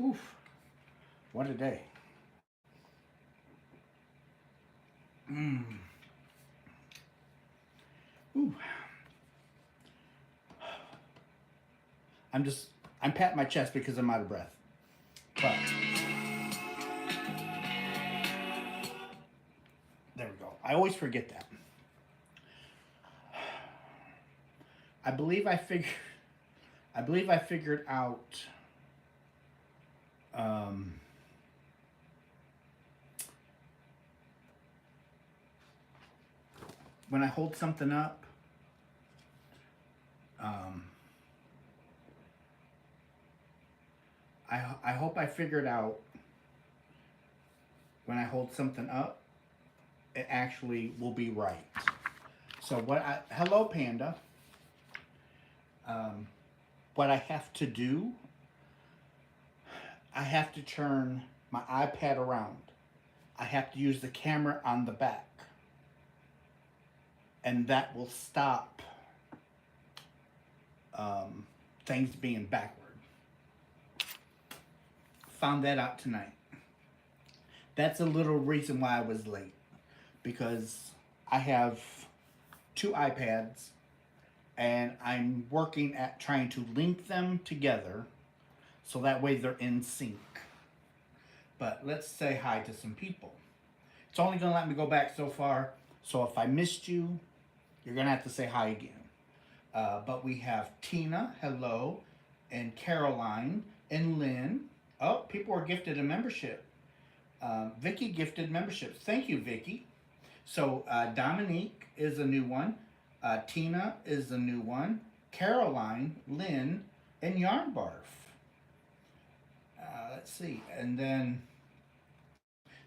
Oof. What a day. Mmm. Ooh. I'm patting my chest because I'm out of breath. But there we go. I always forget that. I believe I figured out when I hold something up, I hope I figured out when I hold something up, it actually will be right. So hello Panda. What I have to do, I have to turn my iPad around. I have to use the camera on the back. And that will stop things being backward. Found that out tonight. That's a little reason why I was late. Because I have 2 iPads and I'm working at trying to link them together so that way they're in sync. But let's say hi to some people. It's only going to let me go back so far, so if I missed you, you're going to have to say hi again. But we have Tina, hello, and Caroline, and Lynn. Oh, people are gifted a membership. Vicky gifted memberships. Thank you, Vicky. So Dominique is a new one. Tina is a new one. Caroline, Lynn, and Yarn Barf. Let's see. And then,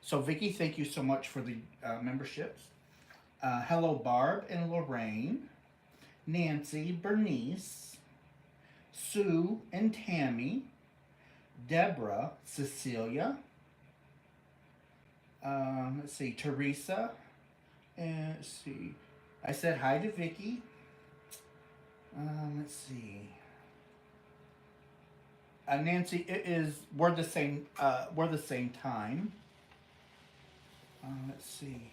so Vicky, thank you so much for the memberships. Hello, Barb and Lorraine. Nancy, Bernice, Sue and Tammy. Deborah, Cecilia. Let's see, Teresa. And let's see. I said hi to Vicky. Let's see. Nancy, we're the same time. Let's see.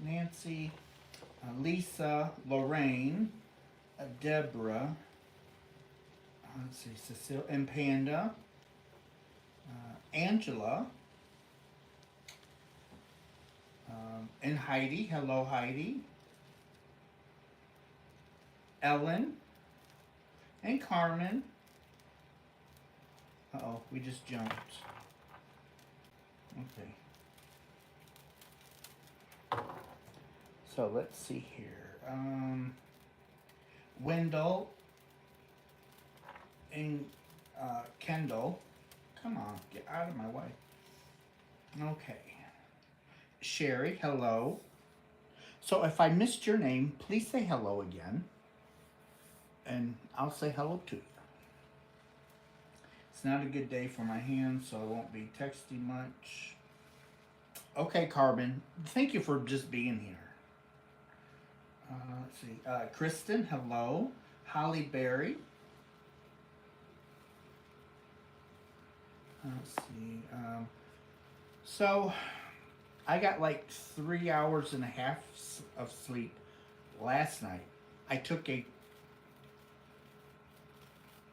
Nancy, Lisa, Lorraine, Deborah. Let's see, Cecilia and Panda. Angela. And Heidi. Hello, Heidi. Ellen. And Carmen. Uh-oh, we just jumped. Okay. So let's see here. Wendell and Kendall. Come on, get out of my way. Okay. Sherry, hello. So if I missed your name, please say hello again. And I'll say hello to you. It's not a good day for my hands, so I won't be texting much. Okay, Carbon. Thank you for just being here. Let's see. Kristen, hello. Holly Berry. Let's see. So, I got like 3 hours and a half of sleep last night. I took a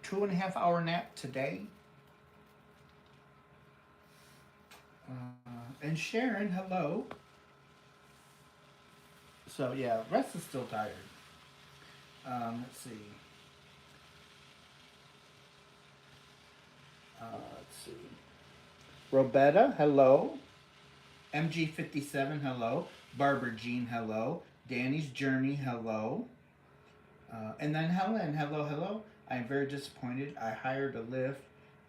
2.5 hour nap today. And Sharon, hello. So yeah, Russ is still tired. Let's see. Let's see. Roberta, hello. MG57, hello. Barbara Jean, hello. Danny's Journey, hello. And then Helen, hello, hello. I'm very disappointed. I hired a Lyft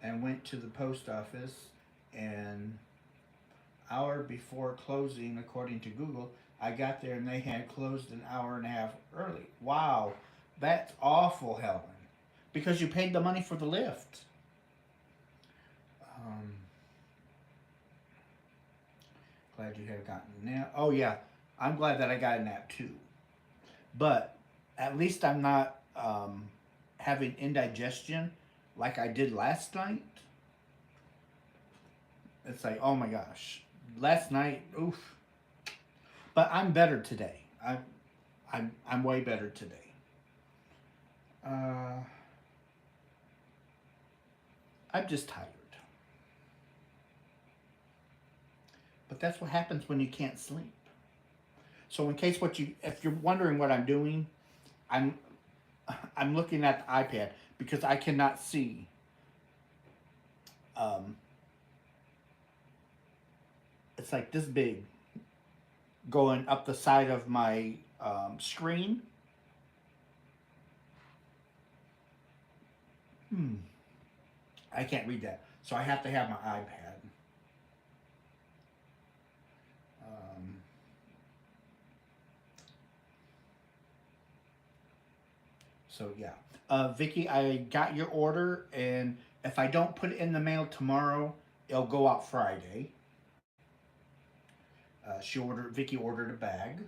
and went to the post office, and hour before closing, according to Google, I got there and they had closed an hour and a half early. Wow, that's awful, Helen, because you paid the money for the Lyft. Glad you had gotten a nap. Oh yeah, I'm glad that I got a nap too. But at least I'm not having indigestion like I did last night. It's like, oh my gosh, last night, oof. But I'm better today. I'm way better today. Uh, I'm just tired. But that's what happens when you can't sleep. So in case if you're wondering what I'm doing, I'm I'm looking at the iPad because I cannot see. Um, it's like this big going up the side of my screen. Hmm. I can't read that, so I have to have my iPad. Um, so yeah, Vicky, I got your order, and if I don't put it in the mail tomorrow, it'll go out Friday. Vicky ordered a bag,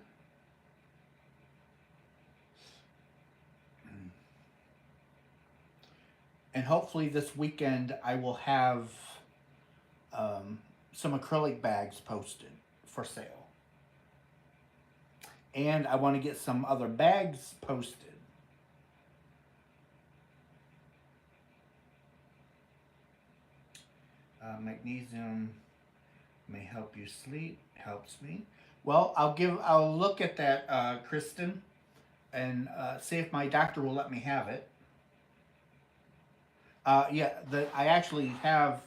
and hopefully this weekend I will have um, some acrylic bags posted for sale, and I want to get some other bags posted. Magnesium may help you sleep. Helps me. Well, I'll look at that, Kristen, and see if my doctor will let me have it. Yeah, I actually have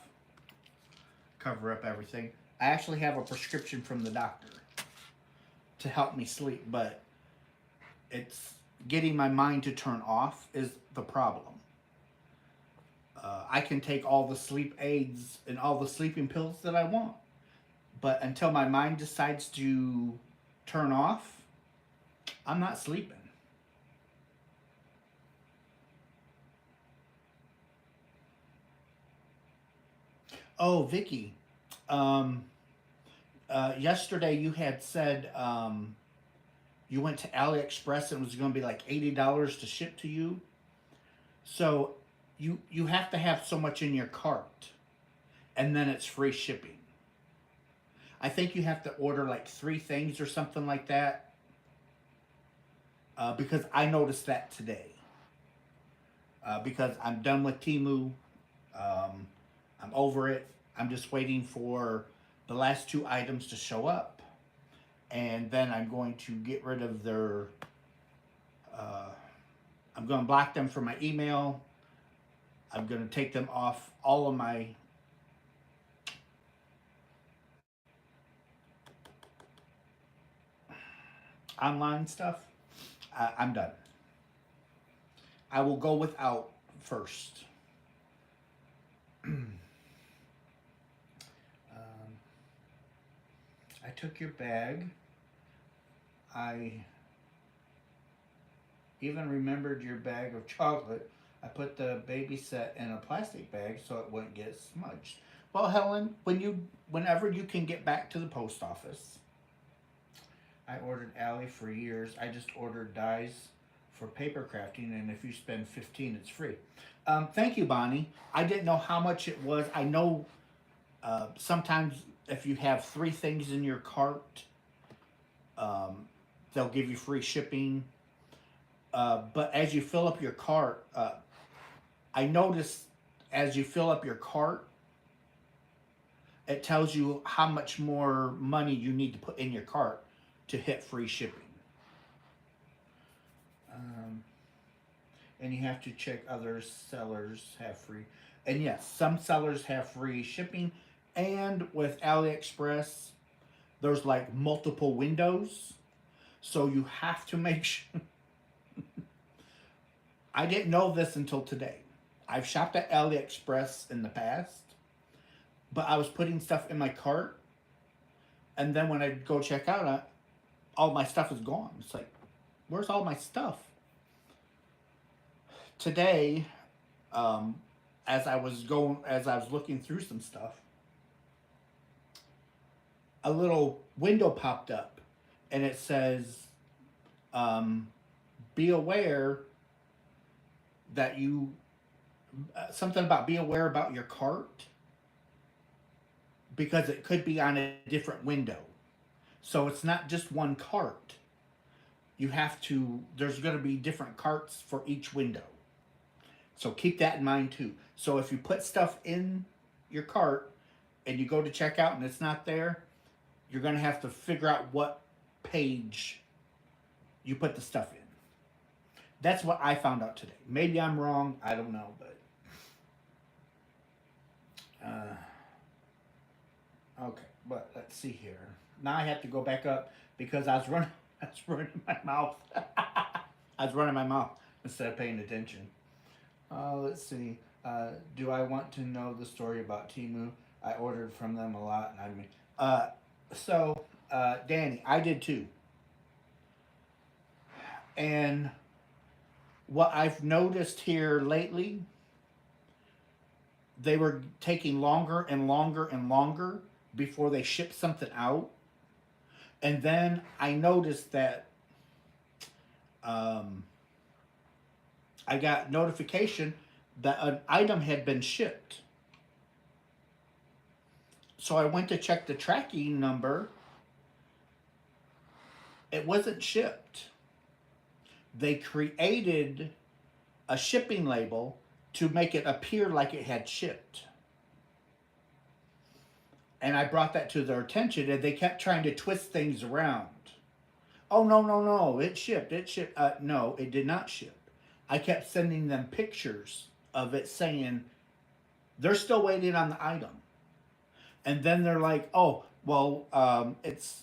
cover up everything. I actually have a prescription from the doctor to help me sleep, but it's getting my mind to turn off is the problem. I can take all the sleep aids and all the sleeping pills that I want, but until my mind decides to turn off, I'm not sleeping. Oh, Vicky, um, yesterday you had said you went to AliExpress and it was going to be like $80 to ship to you. So you have to have so much in your cart, and then it's free shipping. I think you have to order like three things or something like that. Because I noticed that today. Because I'm done with Teemu. Um, I'm over it. I'm just waiting for the last two items to show up, and then I'm going to get rid of their. Uh, I'm going to block them from my email. I'm going to take them off all of my online stuff. I'm done. I will go without first. I took your bag. I even remembered your bag of chocolate. I put the baby set in a plastic bag so it wouldn't get smudged. Well, Helen, whenever you can get back to the post office, I ordered Allie for years. I just ordered dyes for paper crafting, and if you spend 15, it's free. Thank you, Bonnie. I didn't know how much it was. I know sometimes if you have three things in your cart, um, they'll give you free shipping. But as you fill up your cart, I noticed as you fill up your cart, it tells you how much more money you need to put in your cart to hit free shipping. Um, and you have to check other sellers have free. And yes, some sellers have free shipping. And with AliExpress, there's like multiple windows. So you have to make sure. I didn't know this until today. I've shopped at AliExpress in the past, but I was putting stuff in my cart, and then when I go check out, all my stuff is gone. It's like, where's all my stuff? Today, um, as I was looking through some stuff, a little window popped up, and it says, um, "Be aware that you something about be aware about your cart because it could be on a different window. So it's not just one cart. You have to, there's going to be different carts for each window. So keep that in mind too. So if you put stuff in your cart and you go to check out and it's not there, you're going to have to figure out what page you put the stuff in. That's what I found out today. Maybe I'm wrong. I don't know, but okay. But let's see here. Now I have to go back up because I was running. I was running my mouth. I was running my mouth instead of paying attention. Let's see. Do I want to know the story about Teemu? I ordered from them a lot, and I mean, Danny, I did too. And what I've noticed here lately, they were taking longer and longer and longer before they shipped something out. And then I noticed that I got notification that an item had been shipped. So I went to check the tracking number. It wasn't shipped. They created a shipping label to make it appear like it had shipped. And I brought that to their attention, and they kept trying to twist things around. Oh, no, no, no, it shipped, it shipped. No, it did not ship. I kept sending them pictures of it saying they're still waiting on the item. And then they're like, oh, well, it's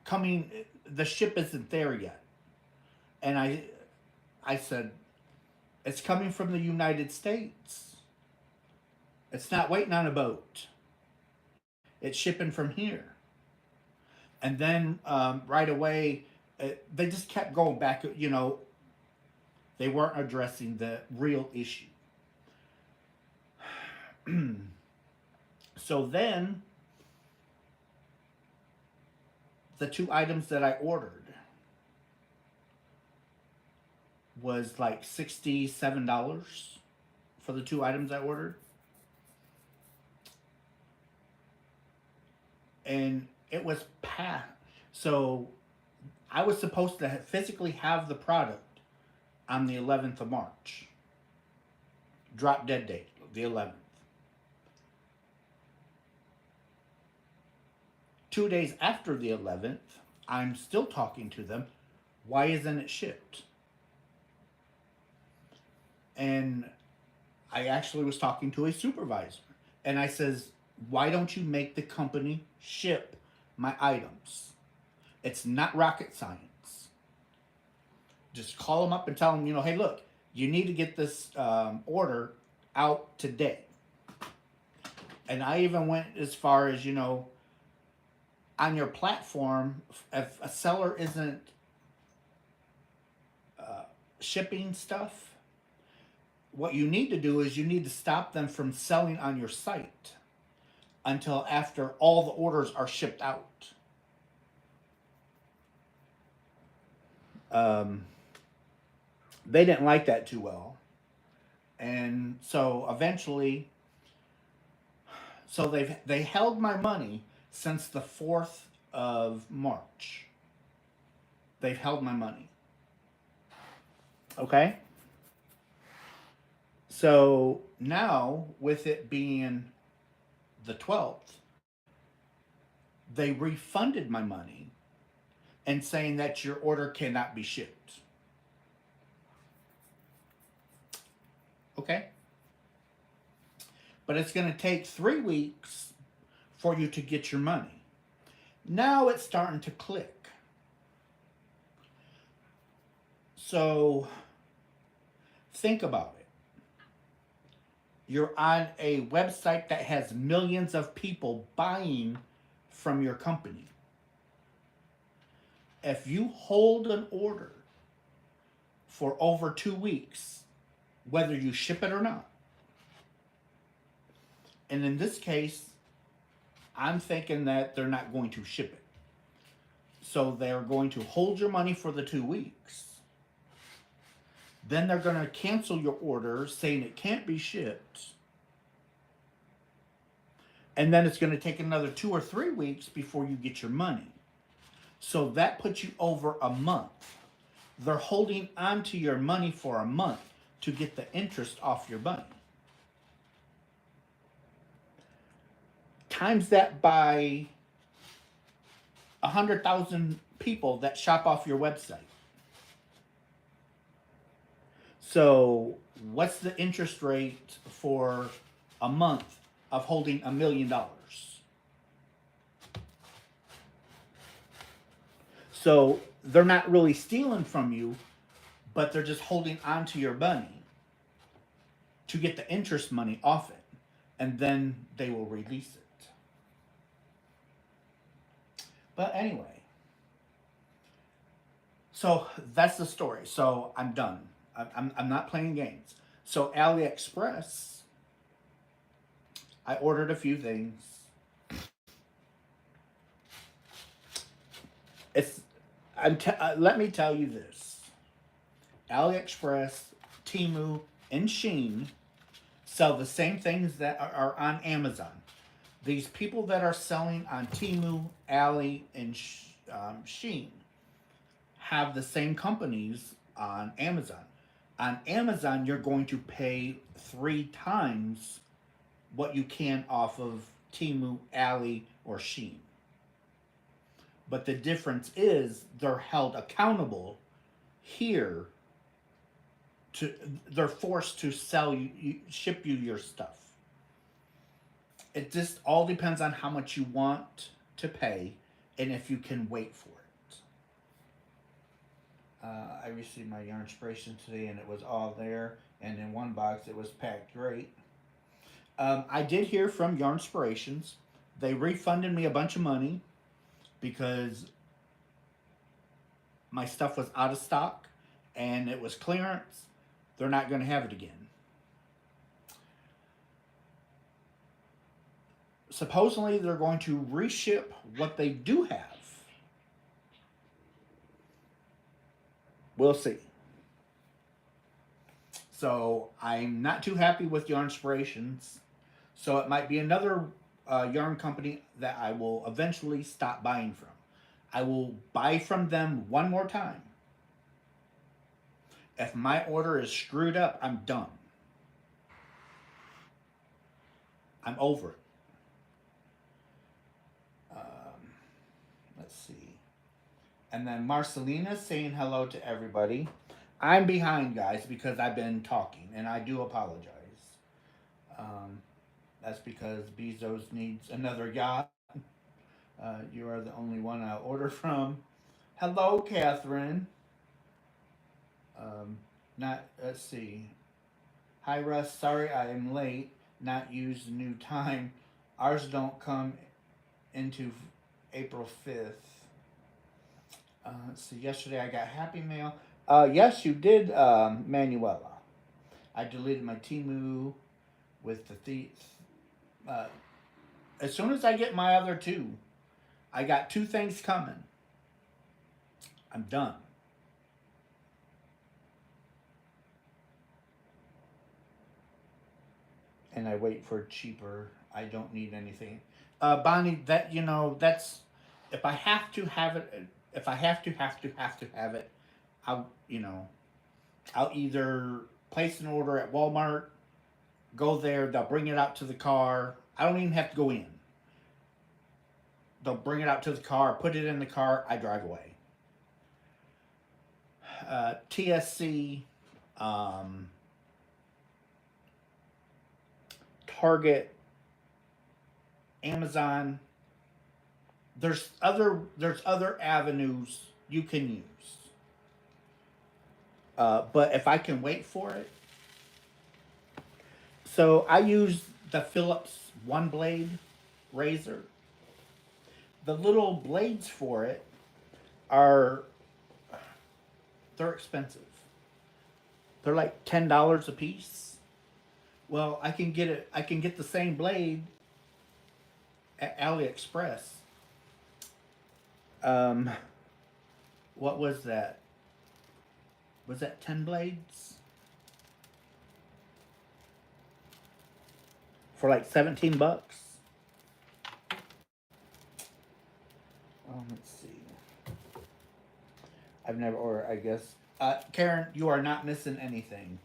coming, the ship isn't there yet. And I said, it's coming from the United States. It's not waiting on a boat. It's shipping from here. And then right away, they just kept going back. They weren't addressing the real issue. So then, the two items that I ordered was like $67 for the two items I ordered. And it was past. So I was supposed to physically have the product on the 11th of March. Drop dead date, the 11th. 2 days after the 11th, I'm still talking to them. Why isn't it shipped? And I actually was talking to a supervisor. And I says, why don't you make the company ship my items? It's not rocket science. Just call them up and tell them, hey, look, you need to get this order out today. And I even went as far as, on your platform, if a seller isn't shipping stuff, what you need to do is you need to stop them from selling on your site until after all the orders are shipped out. They didn't like that too well. And so eventually, they held my money since the 4th of March. They've held my money. Okay? So now, with it being the 12th, they refunded my money and saying that your order cannot be shipped. Okay? But it's going to take 3 weeks for you to get your money. Now it's starting to click. So think about it. You're on a website that has millions of people buying from your company. If you hold an order for over 2 weeks, whether you ship it or not, and in this case, I'm thinking that they're not going to ship it. So they're going to hold your money for the 2 weeks. Then they're going to cancel your order saying it can't be shipped. And then it's going to take another 2 or 3 weeks before you get your money. So that puts you over a month. They're holding on to your money for a month to get the interest off your money. Times that by 100,000 people that shop off your website. So, what's the interest rate for a month of holding $1 million? So, they're not really stealing from you, but they're just holding on to your money to get the interest money off it, and then they will release it. But anyway, so that's the story. So I'm done. I'm not playing games. So AliExpress, I ordered a few things. It's let me tell you this. AliExpress, Teemu, and Shein sell the same things that are on Amazon. These people that are selling on Teemu, Ali, and Shein have the same companies on Amazon. On Amazon, you're going to pay 3 times what you can off of Teemu, Ali, or Shein. But the difference is they're held accountable here. They're forced to sell you, ship you your stuff. It just all depends on how much you want to pay and if you can wait for it. I received my yarn inspiration today and it was all there, and in one box it was packed great. I did hear from Yarn Inspirations. They refunded me a bunch of money because my stuff was out of stock and it was clearance. They're not going to have it again. Supposedly they're going to reship what they do have. We'll see. So I'm not too happy with Yarn Inspirations. So it might be another yarn company that I will eventually stop buying from. I will buy from them one more time. If my order is screwed up, I'm done. I'm over it. Let's see. And then Marcelina saying hello to everybody. I'm behind, guys, because I've been talking, and I do apologize. That's because Bezos needs another yacht. You are the only one I'll order from. Hello, Catherine. Let's see. Hi, Russ. Sorry I am late. Not used the new time. Ours don't come into April 5th. Let's see. Yesterday I got Happy Mail. Yes, you did, Manuela. I deleted my Teemu with the as soon as I get my other 2, I got 2 things coming. I'm done. And I wait for cheaper. I don't need anything. Bonnie, that's if I have to have it. If I have to have it, I'll I'll either place an order at Walmart, go there, they'll bring it out to the car. I don't even have to go in. They'll bring it out to the car, put it in the car, I drive away. TSC, Target, Amazon. There's other avenues you can use. But if I can wait for it, so I use the Phillips one blade razor. The little blades for it they're expensive. They're like $10 a piece. Well, I can get the same blade at AliExpress. What was that? Was that 10 blades? For like $17. Let's see. I've never ordered, I guess. Karen, you are not missing anything.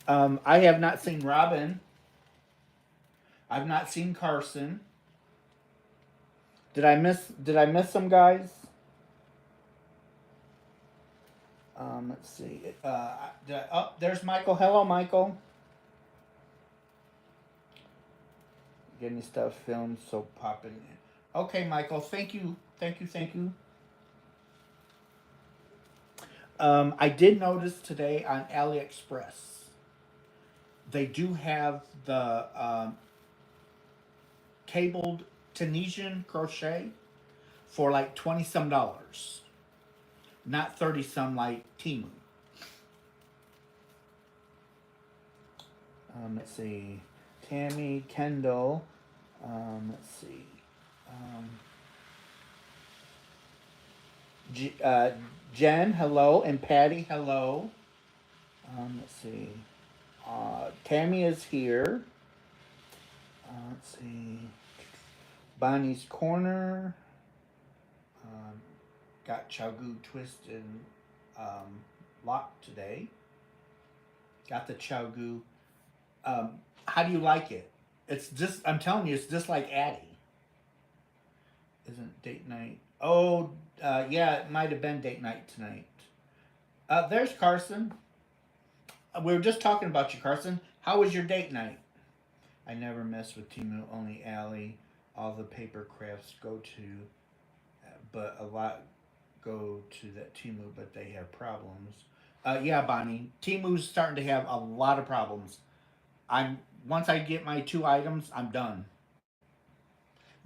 I have not seen Robin. I've not seen Carson. Did I miss some guys? Let's see. There's Michael. Hello, Michael. Getting stuff filmed, so popping in. Okay, Michael. Thank you. Thank you. Thank you. I did notice today on AliExpress they do have the cabled Tunisian crochet for like 20 some dollars, not 30 some like Teemu. Let's see, Tammy, Kendall. Let's see, um, Jen, hello, and Patty, hello. Let's see, Tammy is here. Let's see, Bonnie's Corner. Um, got Chowgoo twisted locked today. Got the Chowgoo. How do you like it? It's just, I'm telling you, it's just like Addie. Isn't date night? Oh, yeah, it might have been date night tonight. There's Carson. We were just talking about you, Carson. How was your date night? I never mess with Teemu, only Allie. All the paper crafts go to, but a lot go to that Teemu, but they have problems. Yeah, Bonnie. Teemu's starting to have a lot of problems. I'm Once I get my two items, I'm done.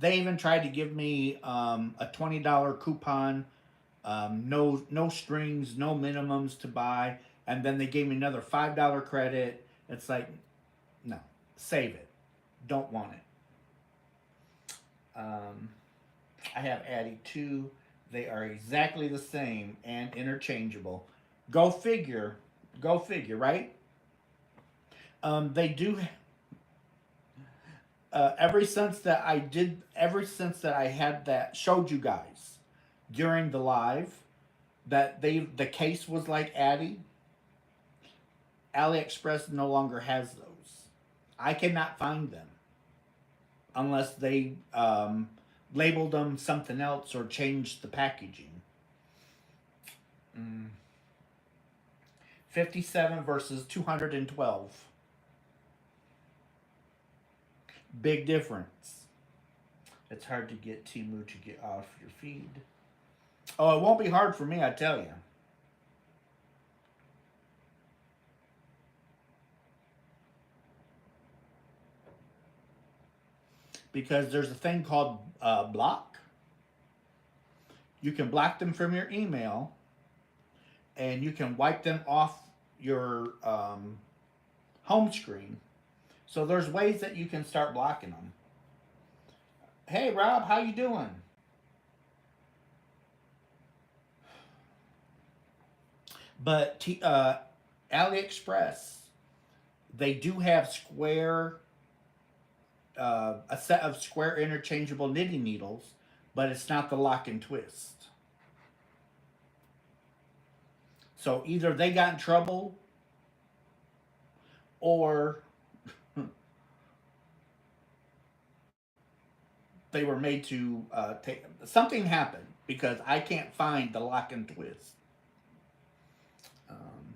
They even tried to give me a $20 coupon, no strings, no minimums to buy, and then they gave me another $5 credit. It's like, no, save it. Don't want it. I have Addy too. They are exactly the same and interchangeable. Go figure. Go figure, right? They do. Ever since that I had that showed you guys during the live that the case was like Addy. AliExpress no longer has those. I cannot find them unless they labeled them something else or changed the packaging. Mm. 57 versus 212. Big difference. It's hard to get Teemu to get off your feed. Oh, it won't be hard for me, I tell you. Because there's a thing called block. You can block them from your email, and you can wipe them off your home screen. So there's ways that you can start blocking them. Hey Rob, how you doing? But AliExpress, they do have a set of square interchangeable knitting needles, but it's not the lock and twist. So either they got in trouble, or they were made to take something happened because I can't find the lock and twist. Um,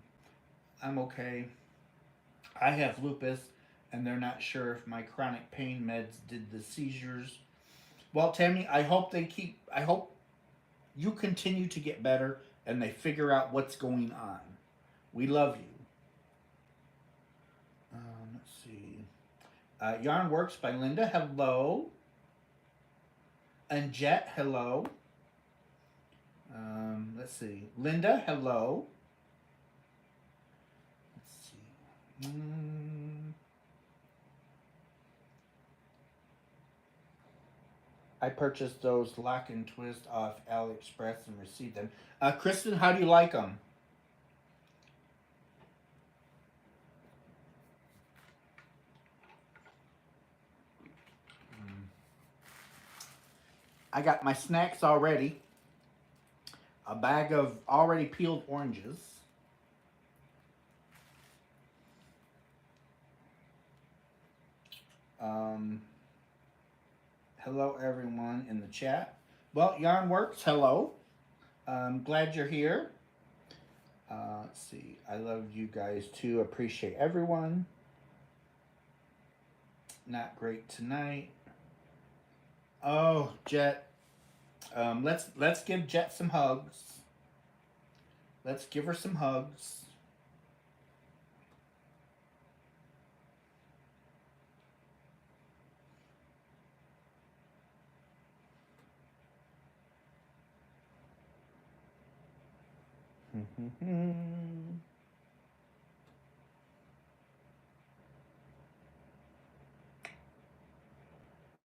I'm okay. I have lupus, and they're not sure if my chronic pain meds did the seizures. Well, Tammy, I hope you continue to get better and they figure out what's going on. We love you. Let's see. Yarn Works by Linda. Hello. And Jet. Hello. Let's see. Linda. Hello. Let's see. I purchased those lock and twist off AliExpress and received them. Kristen, how do you like them? I got my snacks already. A bag of already peeled oranges. Um, hello, everyone in the chat. Well, Yarn Works, hello. Glad you're here. Let's see. I love you guys too. Appreciate everyone. Not great tonight. Oh, Jet. Let's give Jet some hugs. Let's give her some hugs.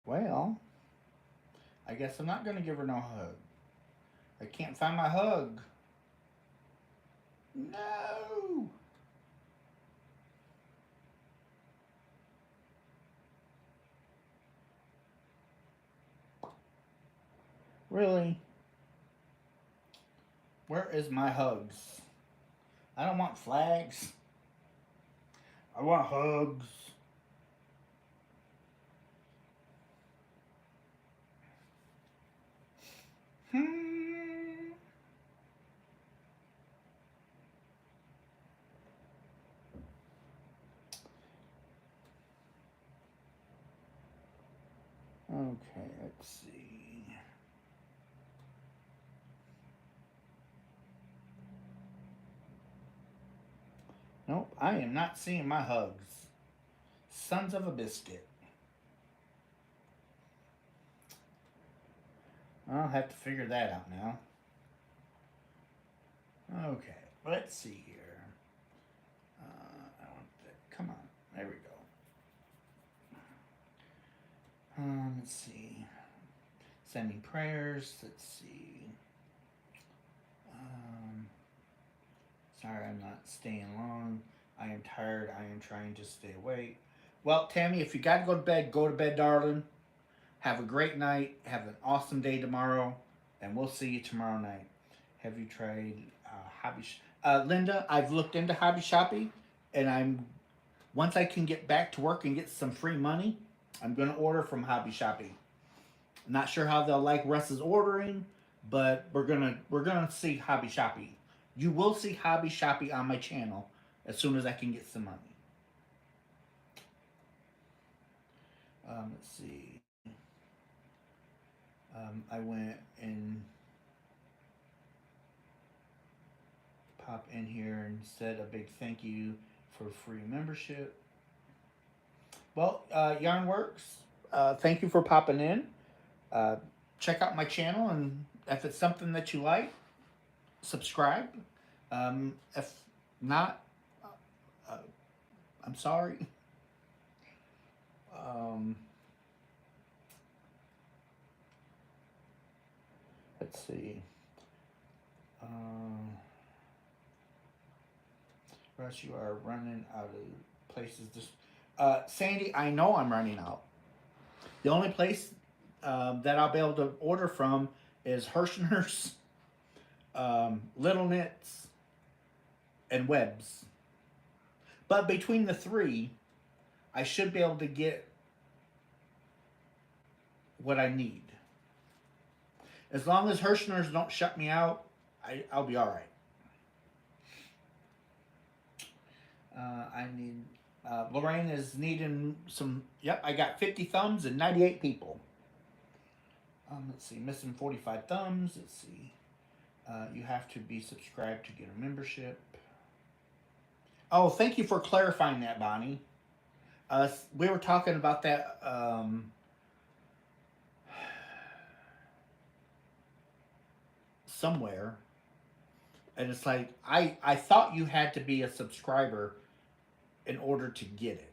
Well, I guess I'm not gonna give her no hug. I can't find my hug. No. Really? Where is my hugs? I don't want flags. I want hugs. Hmm. Okay, let's see. Nope, I am not seeing my hugs. Sons of a biscuit. I'll have to figure that out now. Okay, let's see here. I want that. Come on, there we go. Let's see. Sending prayers. Let's see. Sorry, I'm not staying long. I am tired. I am trying to stay awake. Well, Tammy, if you got to go to bed, darling. Have a great night. Have an awesome day tomorrow. And we'll see you tomorrow night. Have you tried Hobby Linda, I've looked into Hobby Shopping. And once I can get back to work and get some free money, I'm going to order from Hobby Shopping. Not sure how they'll like Russ's ordering, but we're gonna see Hobby Shopping. You will see Hobby Shopping on my channel as soon as I can get some money. Let's see. I went and pop in here and said a big thank you for free membership. Well, Yarn Works, thank you for popping in. Uh, check out my channel, and if it's something that you like, subscribe. If not, uh, I'm sorry. Um, let's see. Russ, you are running out of places. Sandy, I know I'm running out. The only place that I'll be able to order from is Herrschners, Little Knits, and Webs. But between the three, I should be able to get what I need. As long as Herrschners don't shut me out, I'll be all right. I need. Lorraine is needing some. Yep, I got 50 thumbs and 98 people. Let's see, missing 45 thumbs. Let's see. You have to be subscribed to get a membership. Oh, thank you for clarifying that, Bonnie. We were talking about that somewhere, and it's like I thought you had to be a subscriber in order to get it.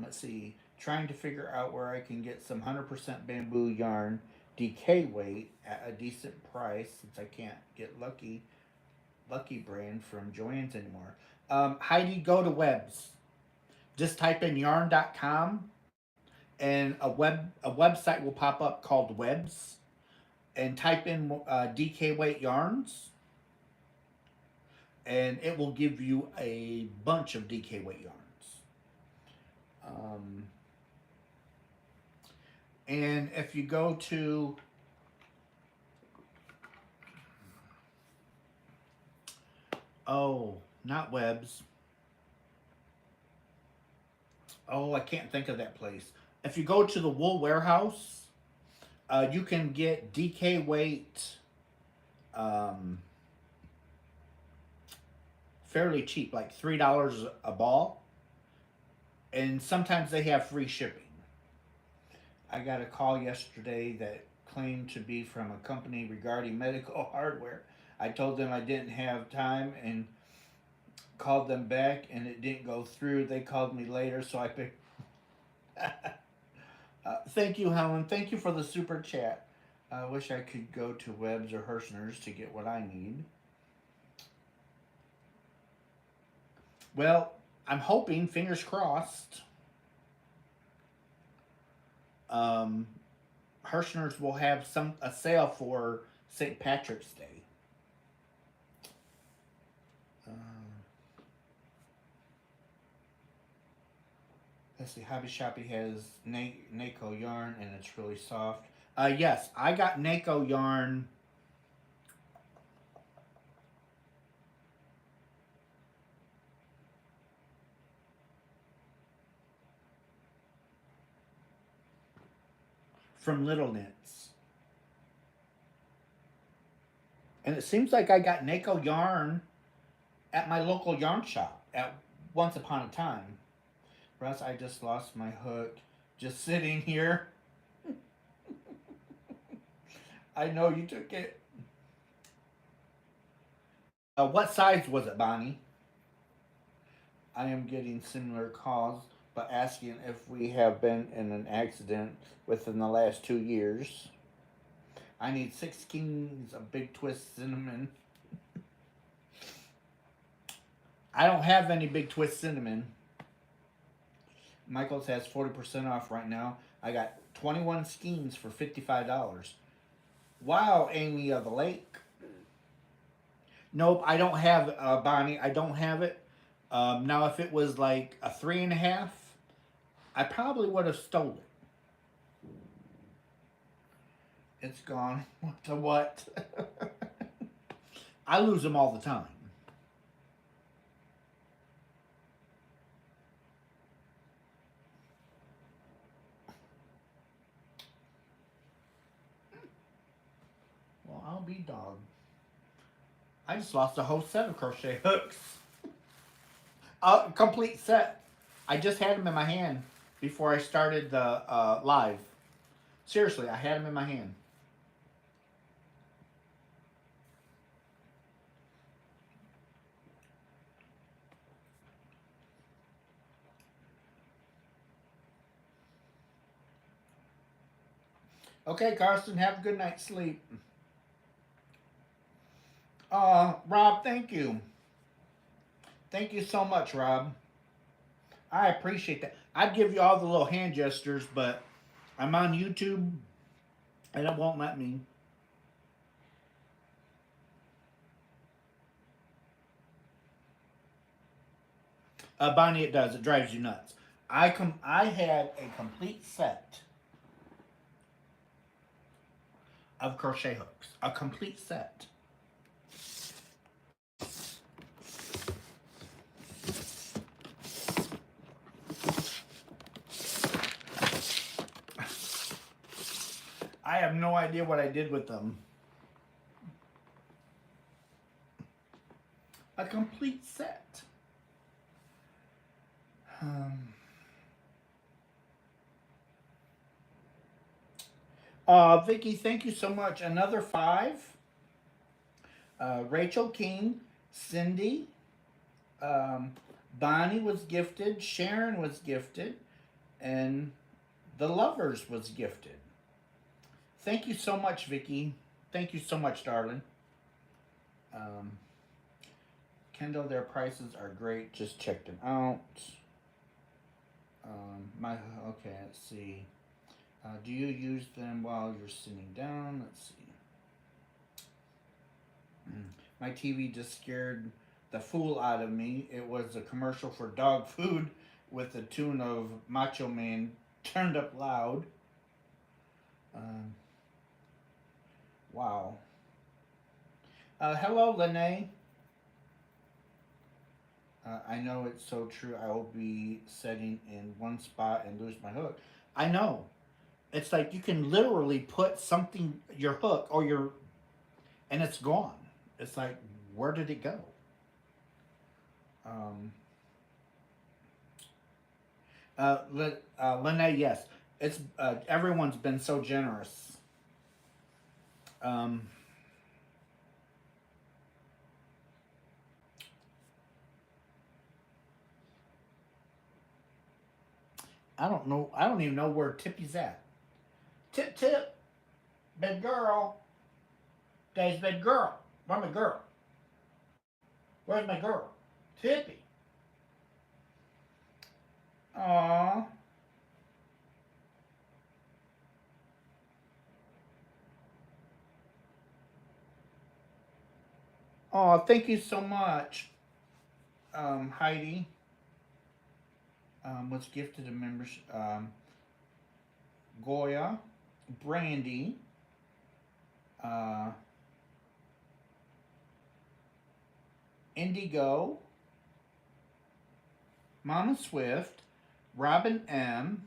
Let's see, trying to figure out where I can get some 100% bamboo yarn DK weight at a decent price since I can't get Lucky brand from Joann's anymore. Heidi, go to Webs. Just type in yarn.com and a website will pop up called Webs, and type in DK weight yarns, and it will give you a bunch of DK weight yarns. Um, and if you go to not Webs. Oh, I can't think of that place. If you go to the Wool Warehouse, you can get DK weight um, fairly cheap, like $3 a ball, and sometimes they have free shipping. I got a call yesterday that claimed to be from a company regarding medical hardware. I told them I didn't have time and called them back, and it didn't go through. They called me later, so I picked. Thank you, Helen. Thank you for the super chat. I wish I could go to Webb's or Herrschners to get what I need. Well, I'm hoping, fingers crossed, Herrschners will have a sale for St. Patrick's Day. Let's see, Hobby Shoppy has Naco yarn, and it's really soft. Yes, I got Naco yarn. From Little Knits. And it seems like I got Naco yarn at my local yarn shop at once upon a time. Russ, I just lost my hook just sitting here. I know you took it. What size was it, Bonnie? I am getting similar calls, but asking if we have been in an accident within the last 2 years. I need 6 skeins of Big Twist cinnamon. I don't have any Big Twist cinnamon. Michaels has 40% off right now. I got 21 skeins for $55. Wow, Amy of the Lake. Nope, I don't have Bonnie. I don't have it. Now, if it was like a 3.5, I probably would have stolen it. It's gone. What to what? I lose them all the time. Well, I'll be dog. I just lost a whole set of crochet hooks. A complete set. I just had them in my hand before I started the live. Seriously, I had them in my hand. Okay, Carson, have a good night's sleep. Rob, thank you. Thank you so much, Rob. I appreciate that. I'd give you all the little hand gestures, but I'm on YouTube and it won't let me. Bonnie, it does. It drives you nuts. I had a complete set of crochet hooks. A complete set. I have no idea what I did with them. A complete set. Vicky, thank you so much. Another 5. Rachel King, Cindy, Bonnie was gifted, Sharon was gifted, and the Lovers was gifted. Thank you so much, Vicky. Thank you so much, darling. Kendall, their prices are great. Just check them out. Okay, let's see. Do you use them while you're sitting down? Let's see. My TV just scared the fool out of me. It was a commercial for dog food with the tune of Macho Man turned up loud. Um, wow. Hello, Lene. I know it's so true. I will be setting in one spot and lose my hook. I know. It's like you can literally put something, your hook or your, and it's gone. It's like, where did it go? Um, Lene, yes. It's everyone's been so generous. Um, I don't know. I don't even know where Tippy's at. Tip, tip, bed girl. Dad's bed girl. Where's my girl? Where's my girl? Tippy. Aww. Oh, thank you so much, Heidi. Was gifted a membership. Goya, Brandy, uh, Indigo, Mama Swift, Robin M,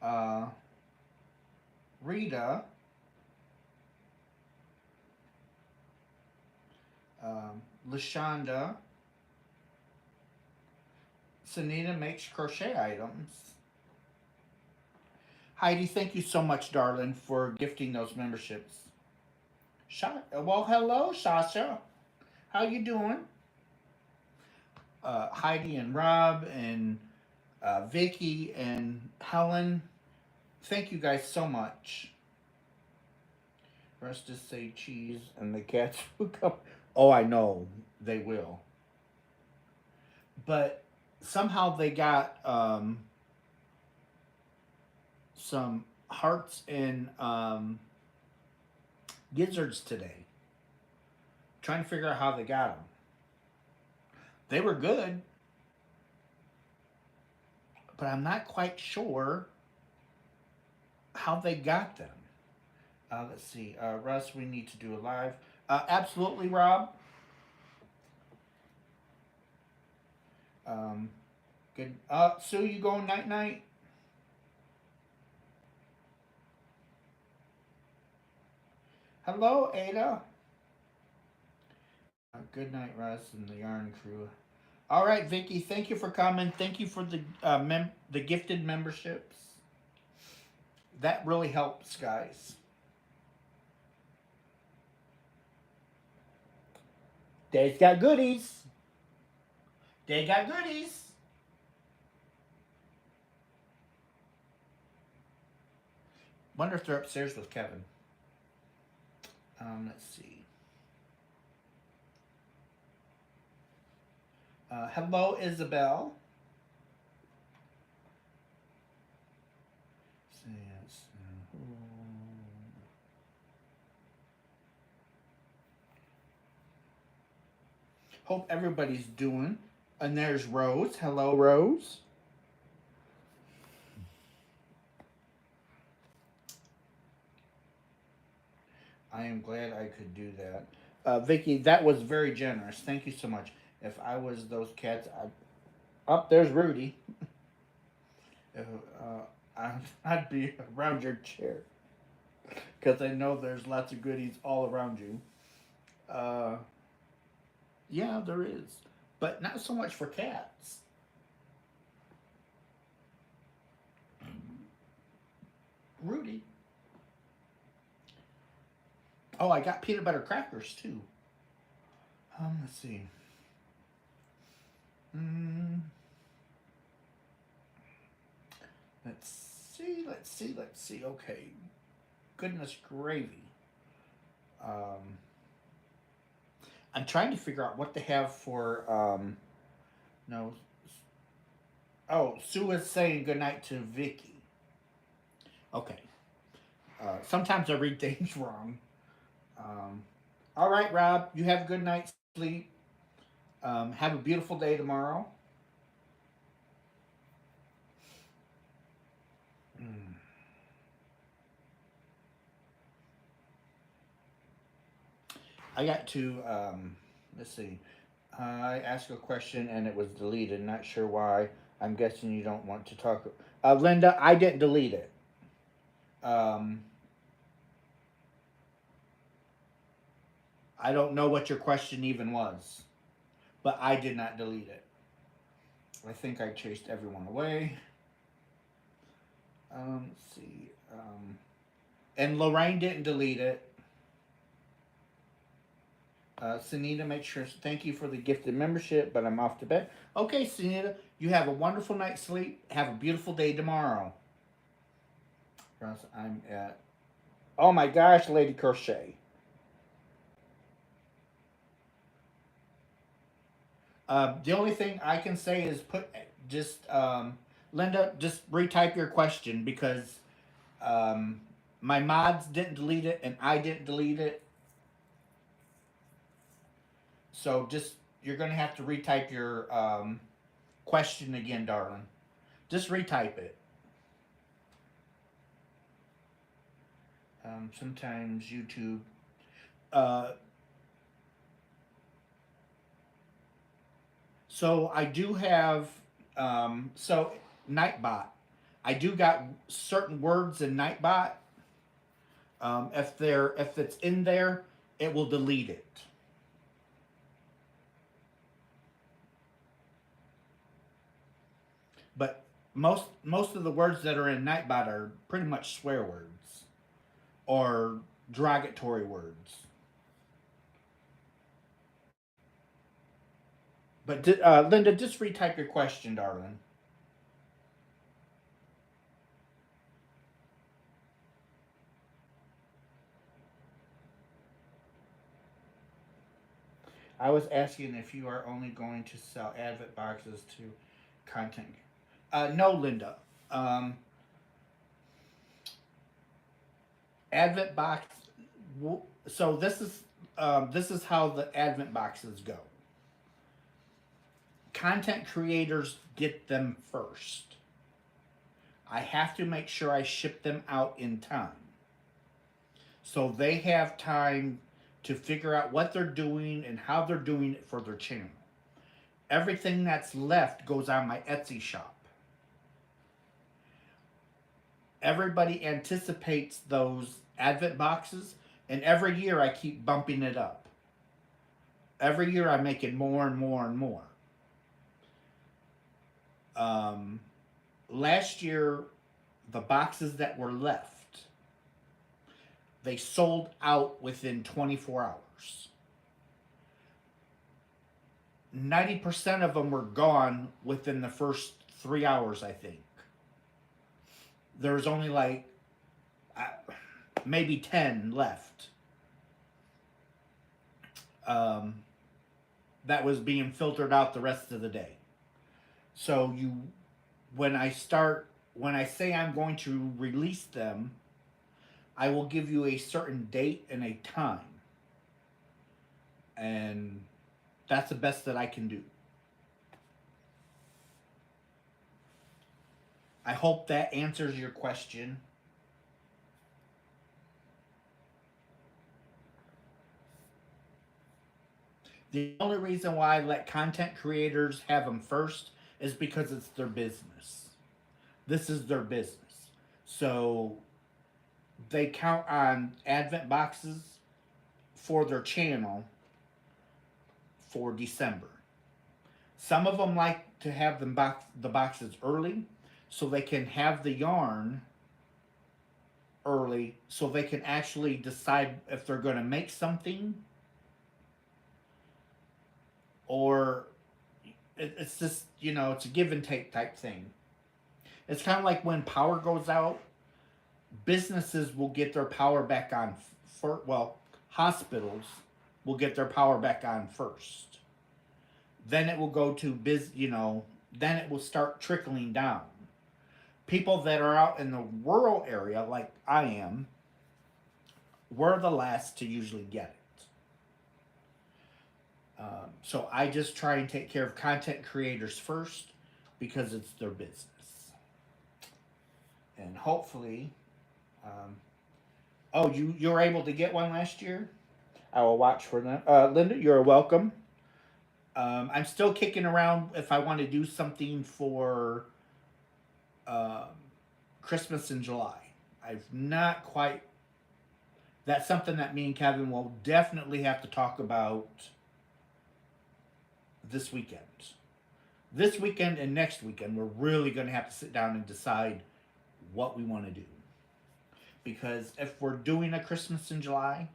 uh, Rita, Lashonda. Sanita makes crochet items. Heidi, thank you so much, darling, for gifting those memberships. Well, hello, Sasha. How you doing? Heidi and Rob and Vicky and Helen. Thank you guys so much. For us to say cheese and the cats will come. Oh, I know they will. But somehow they got some hearts and gizzards today. Trying to figure out how they got them. They were good, but I'm not quite sure how they got them. Let's see. Russ, we need to do a live. Absolutely, Rob. Good. Sue, you going night night? Hello, Ada. Good night, Russ and the Yarn crew. All right, Vicky. Thank you for coming. Thank you for the gifted memberships. That really helps, guys. They've got goodies. They got goodies. Wonder if they're upstairs with Kevin. Let's see. Hello, Isabel. Yes. Hope everybody's doing. And there's Rose. Hello, Rose. I am glad I could do that. Vicky, that was very generous. Thank you so much. If I was those cats, there's Rudy. I'd be around your chair because I know there's lots of goodies all around you. Uh, yeah, there is, but not so much for cats. Rudy. Oh, I got peanut butter crackers too. Let's see. Mm, let's see. Let's see. Let's see. Okay. Goodness gravy. Um, I'm trying to figure out what to have for no Oh, Sue is saying goodnight to Vicky. Okay. Sometimes I read things wrong. Um, all right, Rob. You have a good night's sleep. Have a beautiful day tomorrow. Mm. I got to, let's see. I asked a question and it was deleted. Not sure why. I'm guessing you don't want to talk. Linda, I didn't delete it. Um, I don't know what your question even was, but I did not delete it. I think I chased everyone away. Let's see. And Lorraine didn't delete it. Sunita, make sure. Thank you for the gifted membership, but I'm off to bed. Okay, Sunita, you have a wonderful night's sleep. Have a beautiful day tomorrow. Ross, I'm at. Oh my gosh, Lady Crochet. The only thing I can say is just Linda, just retype your question because um, my mods didn't delete it and I didn't delete it. So just you're gonna have to retype your question again, darling. Just retype it. Sometimes YouTube. Uh, so I do have Nightbot. I do got certain words in Nightbot. If it's in there, it will delete it. But most of the words that are in Nightbot are pretty much swear words or derogatory words. But Linda, just retype your question, darling. I was asking if you are only going to sell advent boxes to content. No, Linda. Um, advent box. So this is how the advent boxes go. Content creators get them first. I have to make sure I ship them out in time. So they have time to figure out what they're doing and how they're doing it for their channel. Everything that's left goes on my Etsy shop. Everybody anticipates those advent boxes, and every year I keep bumping it up. Every year I make it more and more and more. Um, Last year, the boxes that were left, they sold out within 24 hours. 90% of them were gone within the first 3 hours, I think. There was only like uh, maybe 10 left um, that was being filtered out the rest of the day. So when I say I'm going to release them, I will give you a certain date and a time. And that's the best that I can do. I hope that answers your question. The only reason why I let content creators have them first is because it's their business. This is their business. So they count on advent boxes for their channel for December. Some of them like to have the boxes early so they can have the yarn early so they can actually decide if they're going to make something or it's just, it's a give and take type thing. It's kind of like when power goes out, businesses will get their power back on hospitals will get their power back on first. Then it will go to then it will start trickling down. People that are out in the rural area, like I am, we're the last to usually get it. So I just try and take care of content creators first because it's their business. And hopefully, um, oh, you were able to get one last year? I will watch for them. Linda, you're welcome. I'm still kicking around if I want to do something for um, Christmas in July. I've not quite. That's something that me and Kevin will definitely have to talk about this weekend. This weekend and next weekend, we're really going to have to sit down and decide what we want to do. Because if we're doing a Christmas in July,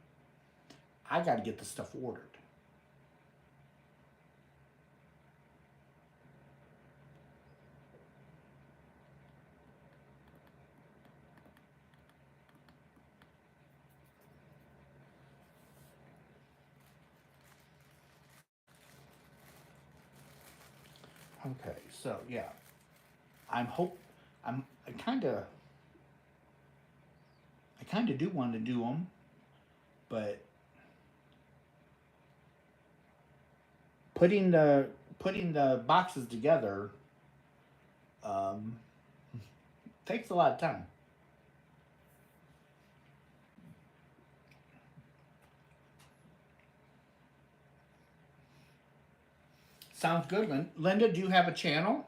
I got to get the stuff ordered. Okay, so yeah, I'm hope I'm I kind of do want to do them, but putting the boxes together um, takes a lot of time. Sounds good, Linda. Do you have a channel?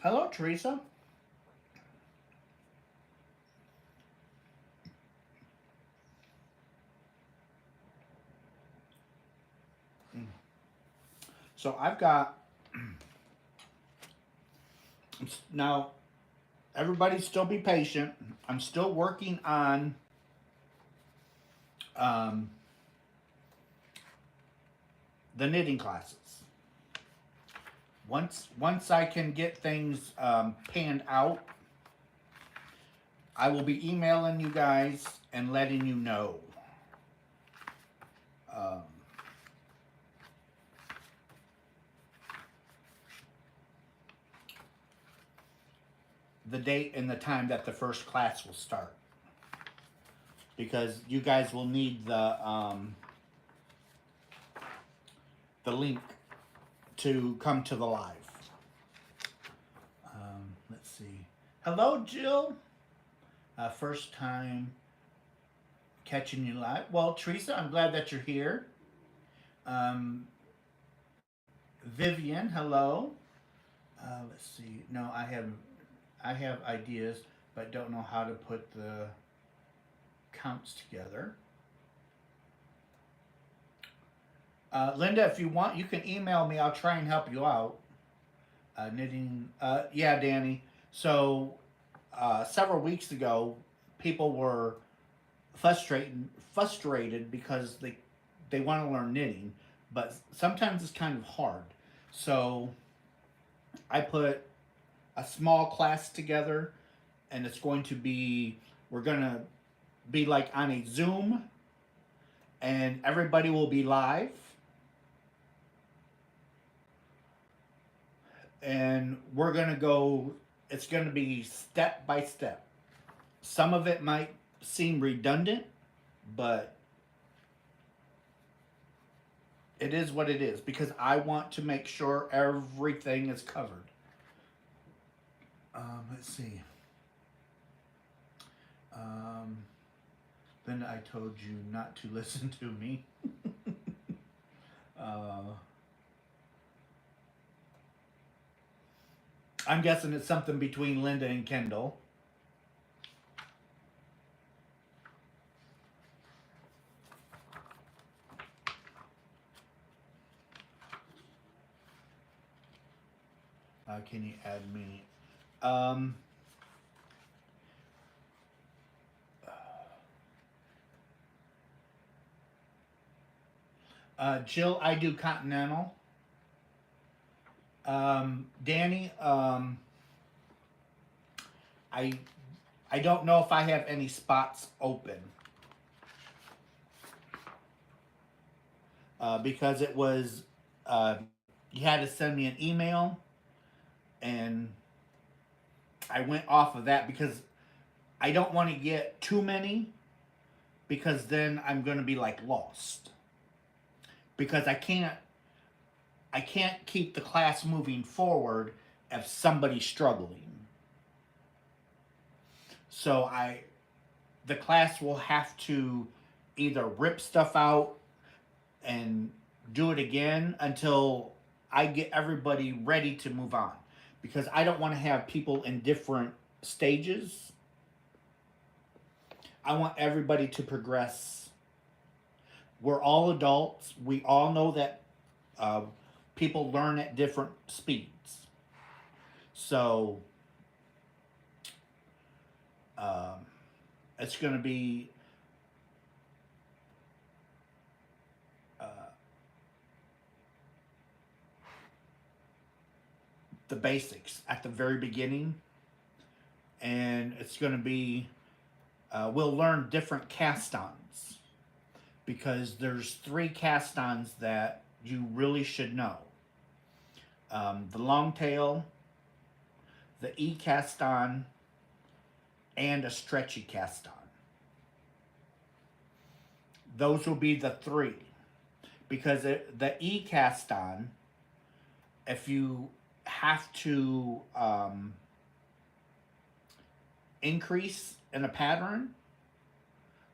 Hello, Teresa. So I've got now. Everybody, still be patient. I'm still working on um, the knitting classes. Once I can get things panned out, I will be emailing you guys and letting you know. Um, the date and the time that the first class will start, because you guys will need the link to come to the live. Let's see. Hello, Jill. First time catching you live. Well, Teresa, I'm glad that you're here. Um, Vivian, hello. Let's see. No, I have ideas, but don't know how to put the counts together. Linda, if you want, you can email me. I'll try and help you out. Knitting. Yeah, Danny. So several weeks ago, people were frustrated because they want to learn knitting, but sometimes it's kind of hard. So I put a small class together, and it's going to be we're gonna be like on a Zoom, and everybody will be live, and we're gonna go. It's gonna be step by step. Some of it might seem redundant, but it is what it is because I want to make sure everything is covered. Let's see. Um, then I told you not to listen to me. uh, I'm guessing it's something between Linda and Kendall. Can you add me? Um, Jill, I do Continental. Danny, I I don't know if I have any spots open because it was you had to send me an email, and I went off of that because I don't want to get too many because then I'm going to be like lost because I can't keep the class moving forward if somebody's struggling. So the class will have to either rip stuff out and do it again until I get everybody ready to move on because I don't want to have people in different stages. I want everybody to progress. We're all adults. We all know that uh, people learn at different speeds. So um, it's going to be uh, the basics at the very beginning, and it's going to be we'll learn different cast-ons because there's three cast-ons that you really should know: the long tail, the E cast-on, and a stretchy cast-on. Those will be the three because the E cast-on, if you have to increase in a pattern.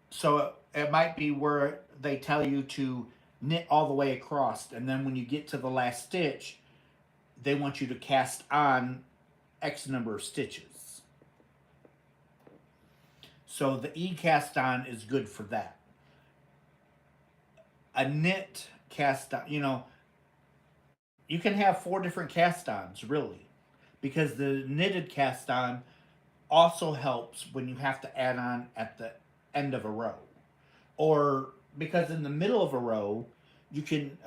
So it might be where they tell you to knit all the way across, and then when you get to the last stitch, they want you to cast on X number of stitches. So the E cast on is good for that. A knit cast on, you can have four different cast ons really, because the knitted cast on also helps when you have to add on at the end of a row, or because in the middle of a row you can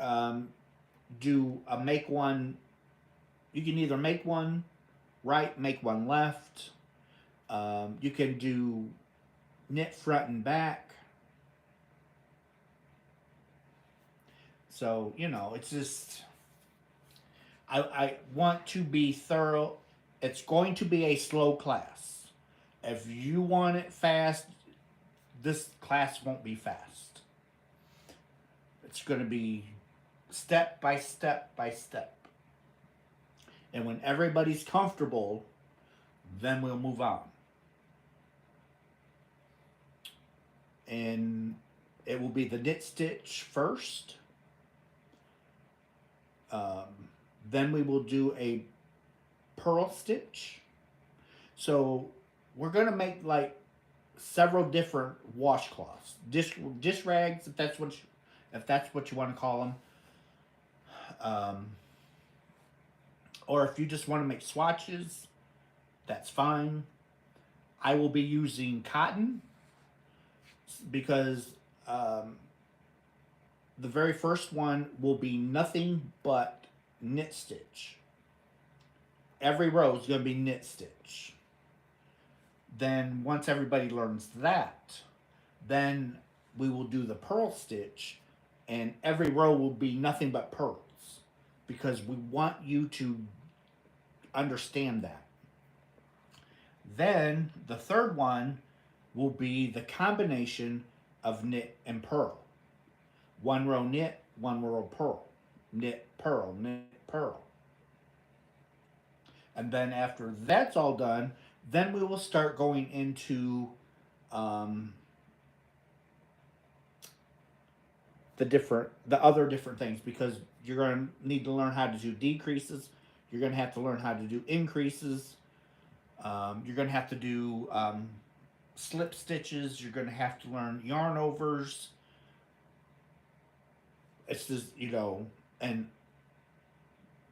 do a make one. You can either make one right, make one left. You can do knit front and back. So it's just I want to be thorough. It's going to be a slow class. If you want it fast, this class won't be fast. It's going to be step by step by step. And when everybody's comfortable, then we'll move on. And it will be the knit stitch first. Then we will do a purl stitch. So we're going to make like several different washcloths, dish rags, if that's what you want to call them, or if you just want to make swatches, that's fine. I will be using cotton because the very first one will be nothing but knit stitch. Every row is going to be knit stitch. Then once everybody learns that, then we will do the purl stitch, and every row will be nothing but purls because we want you to understand that. Then the third one will be the combination of knit and purl. One row knit, one row purl. Knit, purl, knit, purl. And then after that's all done, then we will start going into the other different things because you're going to need to learn how to do decreases. You're going to have to learn how to do increases. You're going to have to do slip stitches. You're going to have to learn yarn overs. It's just, and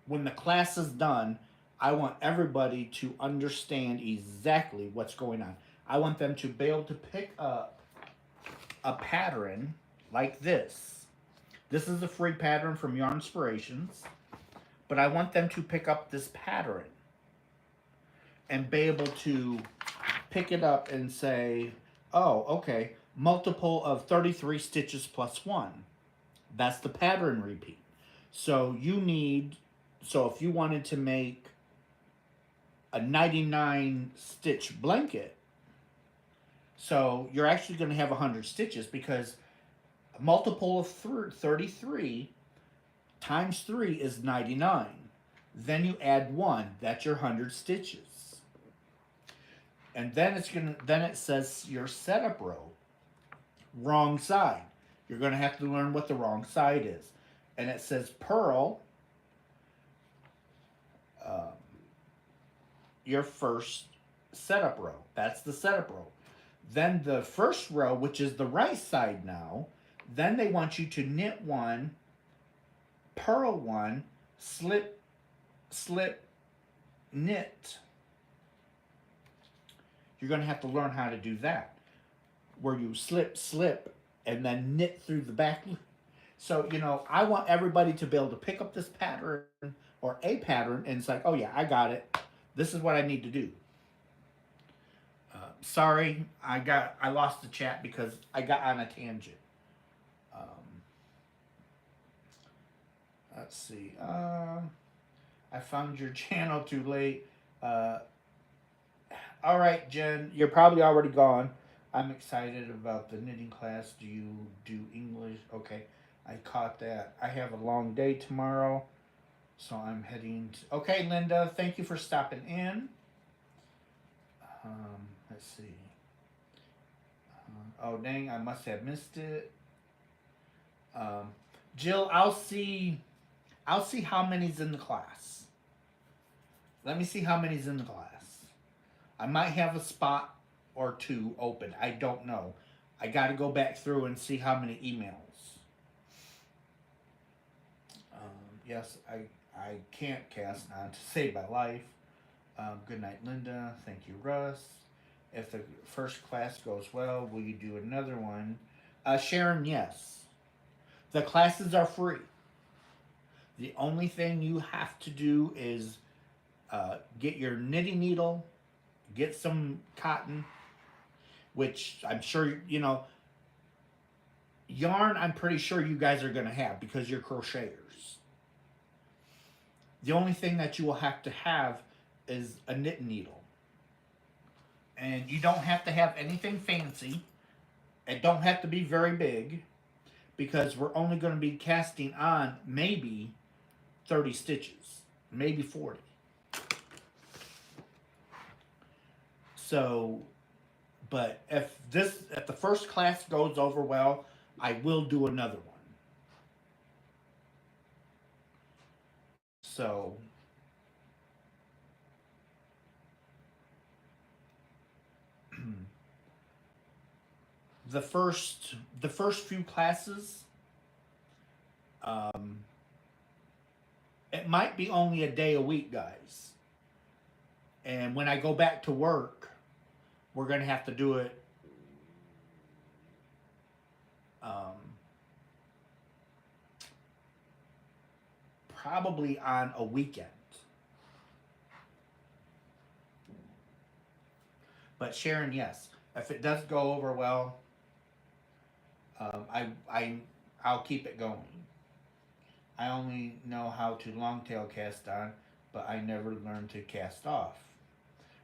when the class is done, I want everybody to understand exactly what's going on. I want them to be able to pick up a pattern like this. This is a free pattern from Yarn Inspirations, but I want them to pick up this pattern and be able to pick it up and say, oh, okay, multiple of 33 stitches plus 1. That's the pattern repeat. So so if you wanted to make a 99 stitch blanket, so you're actually going to have 100 stitches, because a multiple of 33 times 3 is 99. Then you add 1, that's your 100 stitches. And then it says your setup row. Wrong side. You're going to have to learn what the wrong side is. And it says purl your first setup row. That's the setup row. Then the first row, which is the right side now, then they want you to knit 1, purl 1, slip, slip, knit. You're going to have to learn how to do that, where you slip, slip, and then knit through the back. So, I want everybody to be able to pick up this pattern or a pattern, and it's like, oh yeah, I got it. This is what I need to do. Sorry, I lost the chat because I got on a tangent. Let's see. I found your channel too late. All right, Jen, you're probably already gone. I'm excited about the knitting class. Do you do English? Okay, I caught that. I have a long day tomorrow, so I'm heading to... Okay, Linda, thank you for stopping in. Let's see. Oh, dang, I must have missed it. Jill, I'll see how many's in the class. Let me see how many's in the class. I might have a spot or 2 open. I don't know. I got to go back through and see how many emails. Yes, I can't cast on to save my life. Good night, Linda. Thank you, Russ. If the first class goes well, will you do another one? Sharon, yes. The classes are free. The only thing you have to do is get your knitting needle, get some cotton, which I'm sure, yarn I'm pretty sure you guys are going to have because you're crocheters. The only thing that you will have to have is a knit needle. And you don't have to have anything fancy. It don't have to be very big, because we're only going to be casting on maybe 30 stitches, maybe 40. So, but if the first class goes over well, I will do another one. So, the first few classes, it might be only a day a week, guys. And when I go back to work, we're going to have to do it probably on a weekend. But Sharon, yes, if it does go over well, I'll keep it going. I only know how to longtail cast on, but I never learned to cast off.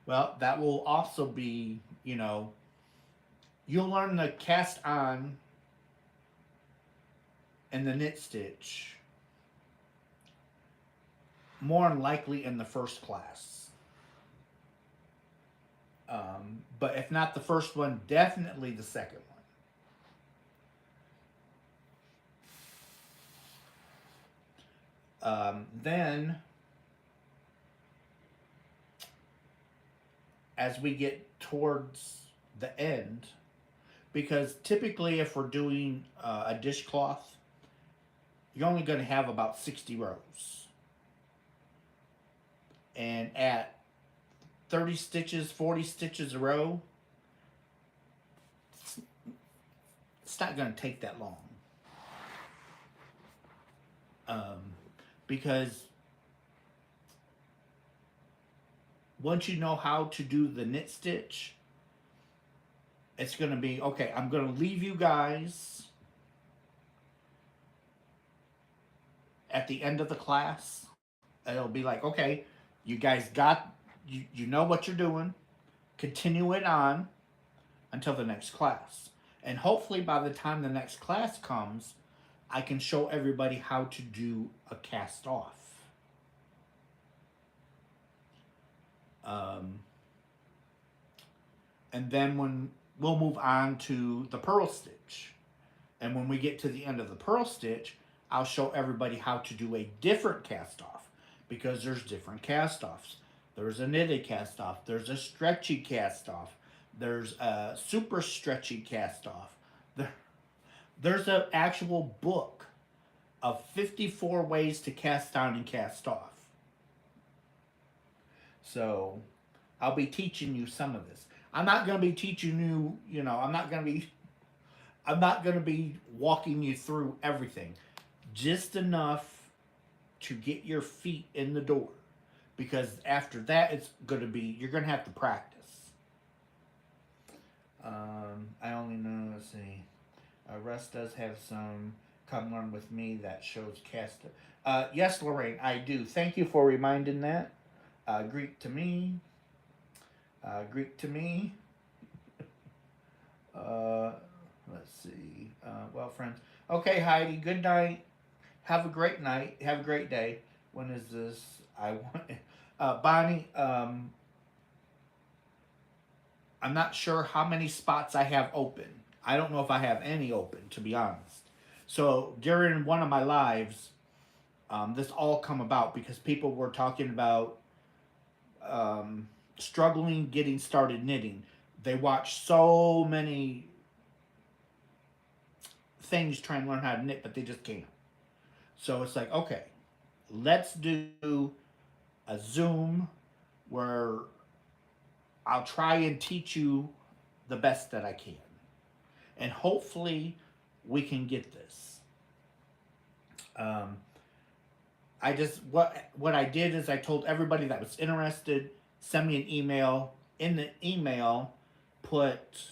Well, that will also be, you'll learn the cast on and the knit stitch more than likely in the first class. But if not the first one, definitely the second one. Then, as we get towards the end, because typically if we're doing a dishcloth, you're only going to have about 60 rows. And at 30 stitches, 40 stitches a row, it's not going to take that long. Because once you know how to do the knit stitch, it's going to be, okay, I'm going to leave you guys at the end of the class. It'll be like, okay, you guys got, you know what you're doing. Continue it on until the next class. And hopefully by the time the next class comes, I can show everybody how to do a cast off. And then when we'll move on to the purl stitch. And when we get to the end of the purl stitch, I'll show everybody how to do a different cast off, because there's different cast offs. There's a knitted cast off, there's a stretchy cast off, there's a super stretchy cast off. There's an actual book of 54 ways to cast on and cast off. So I'll be teaching you some of this. I'm not going to be teaching you, I'm not going to be walking you through everything. Just enough to get your feet in the door. Because after that, you're going to have to practice. I only know, let's see. Russ does have some Come Learn With Me that shows cast. Yes, Lorraine, I do. Thank you for reminding that. Greek to me. Greek to me. Let's see. Well, friends. Okay, Heidi, good night. Have a great night. Have a great day. When is this? I want Bonnie, I'm not sure how many spots I have open. I don't know if I have any open, to be honest. So during one of my lives, this all come about because people were talking about struggling getting started knitting. They watch so many things trying to learn how to knit, but they just can't. So it's like, okay, let's do a Zoom where I'll try and teach you the best that I can. And hopefully we can get this. What I did is I told everybody that was interested, send me an email. In the email, put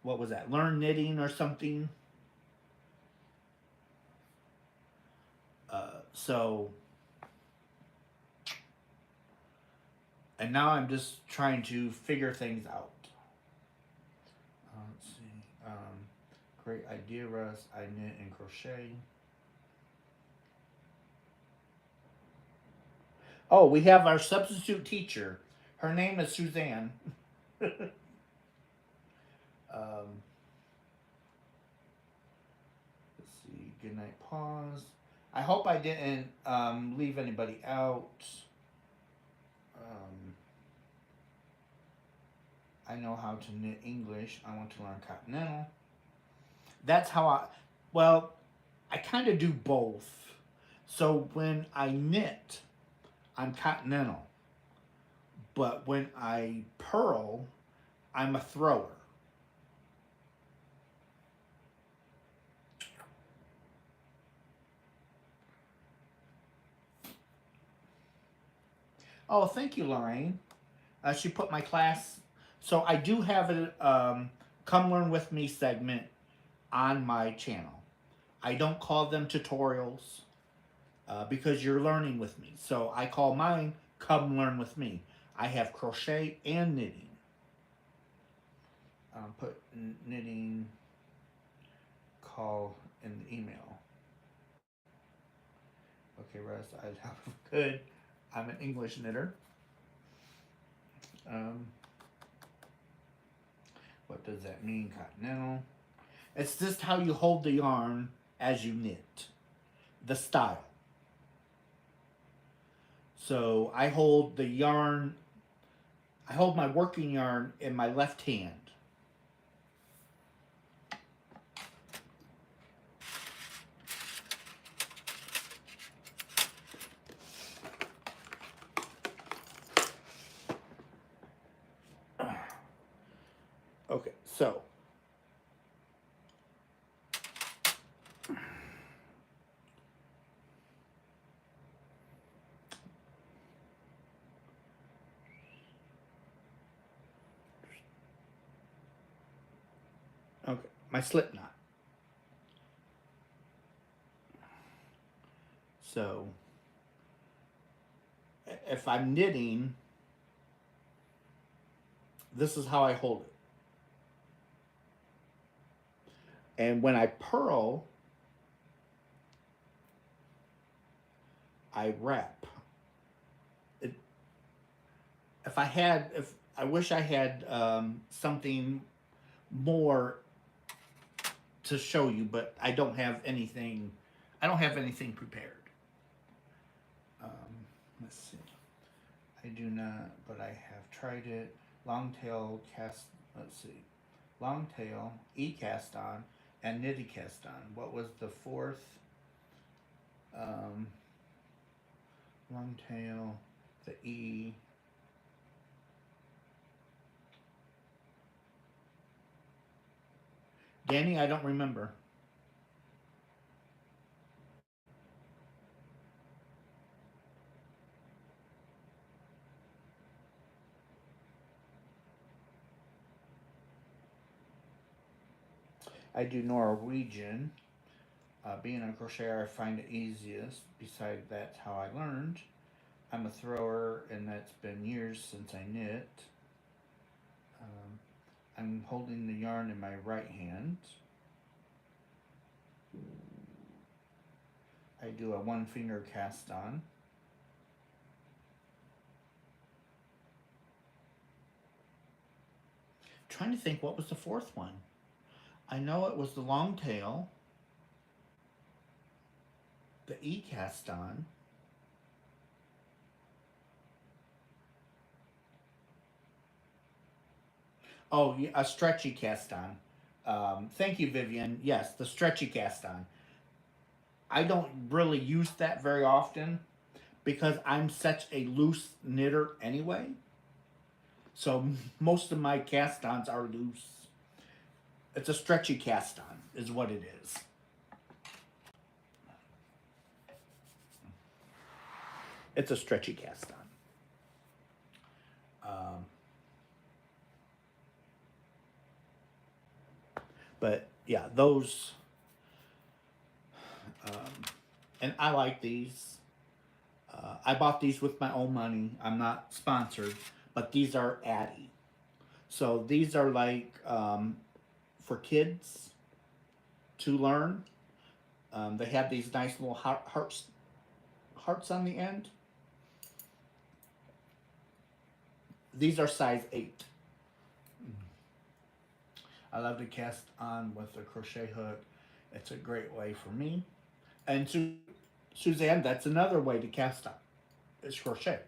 what was that? Learn knitting or something. And now I'm just trying to figure things out. Let's see. Great idea, Russ. I knit and crochet. Oh, we have our substitute teacher. Her name is Suzanne. Let's see. Good night. Pause. I hope I didn't leave anybody out. I know how to knit English. I want to learn continental. That's how I kind of do both. So when I knit, I'm continental. But when I purl, I'm a thrower. Oh, thank you, Lorraine. She put my class. So I do have a Come Learn With Me segment on my channel. I don't call them tutorials because you're learning with me. So I call mine Come Learn With Me. I have crochet and knitting. Put knitting call in the email. Okay, Russ, I have good. I'm an English knitter. What does that mean, continental? It's just how you hold the yarn as you knit. The style. So I hold the yarn, I hold my working yarn in my left hand. Okay, so my slip knot. So if I'm knitting, this is how I hold it. And when I purl, I wrap. It, if I wish I had something more to show you, but I don't have anything. I don't have anything prepared. Um, let's see. I do not, but I have tried it. Long tail cast. Let's see. Long tail, E cast on, and knitty cast on. What was the fourth? Um, long tail, the E. Danny, I don't remember. I do Norwegian. Being a crocheter, I find it easiest. Besides, that's how I learned. I'm a thrower, and that's been years since I knit. Um, I'm holding the yarn in my right hand. I do a one finger cast on. Trying to think what was the fourth one. I know it was the long tail, the E cast on. Oh, yeah, a stretchy cast on. Thank you, Vivian. Yes, the stretchy cast on. I don't really use that very often because I'm such a loose knitter anyway. So most of my cast ons are loose. It's a stretchy cast on, is what it is. It's a stretchy cast on. But yeah, those. Um, and I like these. I bought these with my own money. I'm not sponsored, but these are Addy. So these are like for kids to learn. They have these nice little hearts on the end. These are size 8. I love to cast on with a crochet hook. It's a great way for me. And Suzanne, that's another way to cast on is crochet.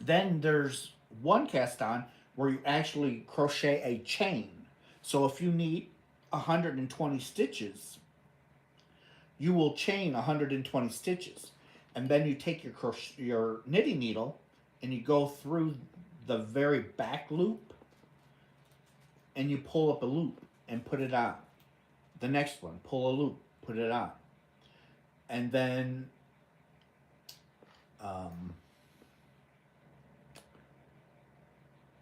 Then there's one cast on where you actually crochet a chain. So if you need 120 stitches, you will chain 120 stitches. And then you take your knitting needle and you go through the very back loop and you pull up a loop and put it on. The next one, pull a loop, put it on. And then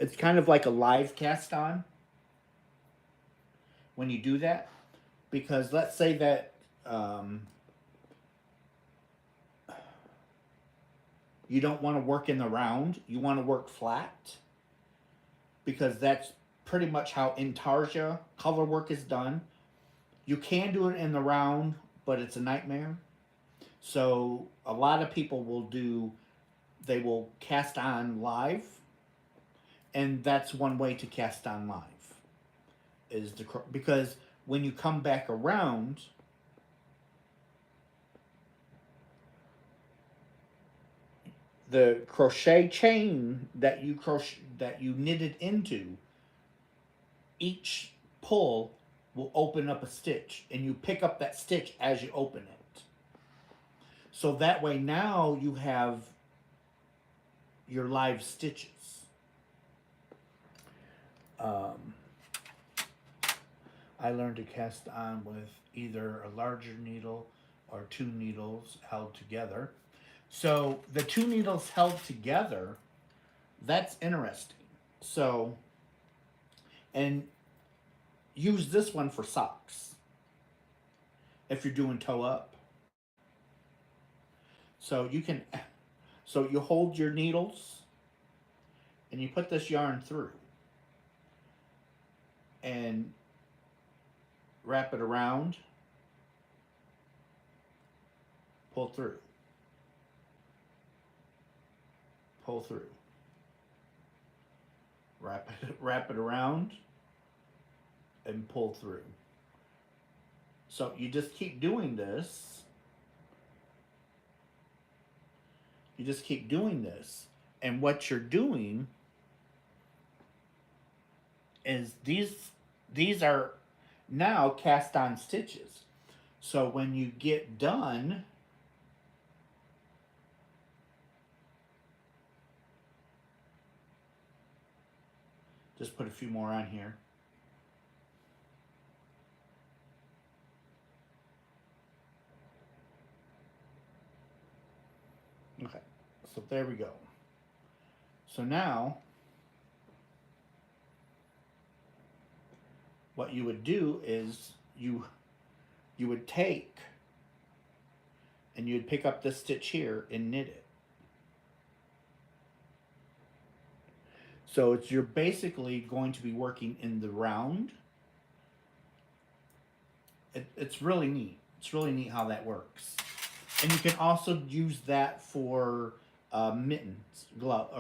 it's kind of like a live cast on when you do that. Because let's say that you don't want to work in the round, you want to work flat. Because that's pretty much how intarsia color work is done. You can do it in the round, but it's a nightmare. So a lot of people they will cast on live, and that's one way to cast on live. Because when you come back around, the crochet chain that you knitted into, each pull will open up a stitch, and you pick up that stitch as you open it. So that way now you have your live stitches. I learned to cast on with either a larger needle or 2 needles held together. So the 2 needles held together, that's interesting. So, and use this one for socks if you're doing toe up. So you can, so you hold your needles and you put this yarn through and wrap it around, pull through, pull through, wrap it around, and pull through. So you just keep doing this. You just keep doing this. And what you're doing is these are now cast on stitches. So when you get done, just put a few more on here. Okay, so there we go. So now, what you would do is you would take and you'd pick up this stitch here and knit it. So you're basically going to be working in the round. It's really neat. It's really neat how that works. And you can also use that for mittens, gloves.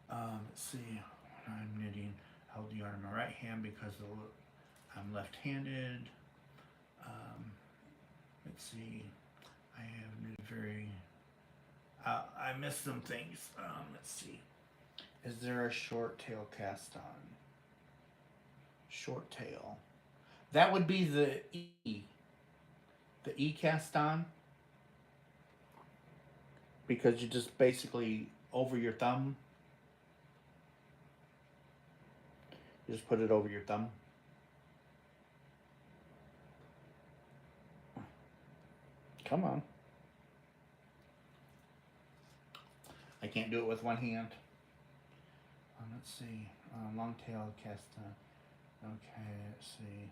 Let's see. I'm knitting. I hold the yarn in my right hand because I'm left-handed. Let's see. I have knitted very. I missed some things. Let's see. Is there a short tail cast on? Short tail. That would be the E. The E cast on. Because you just basically over your thumb. You just put it over your thumb. Come on. I can't do it with one hand. Let's see. Long tail cast on. Okay, let's see.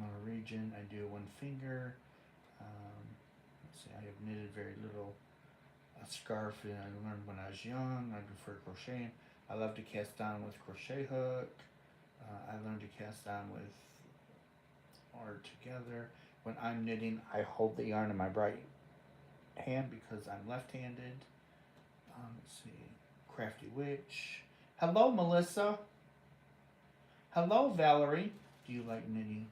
My region, I do one finger. Let's see, I have knitted very little. A scarf I learned when I was young. I prefer crocheting. I love to cast on with crochet hook. I learned to cast on with or together. When I'm knitting, I hold the yarn in my right hand because I'm left-handed. Let's see, Crafty Witch. Hello, Melissa. Hello, Valerie. Do you like knitting?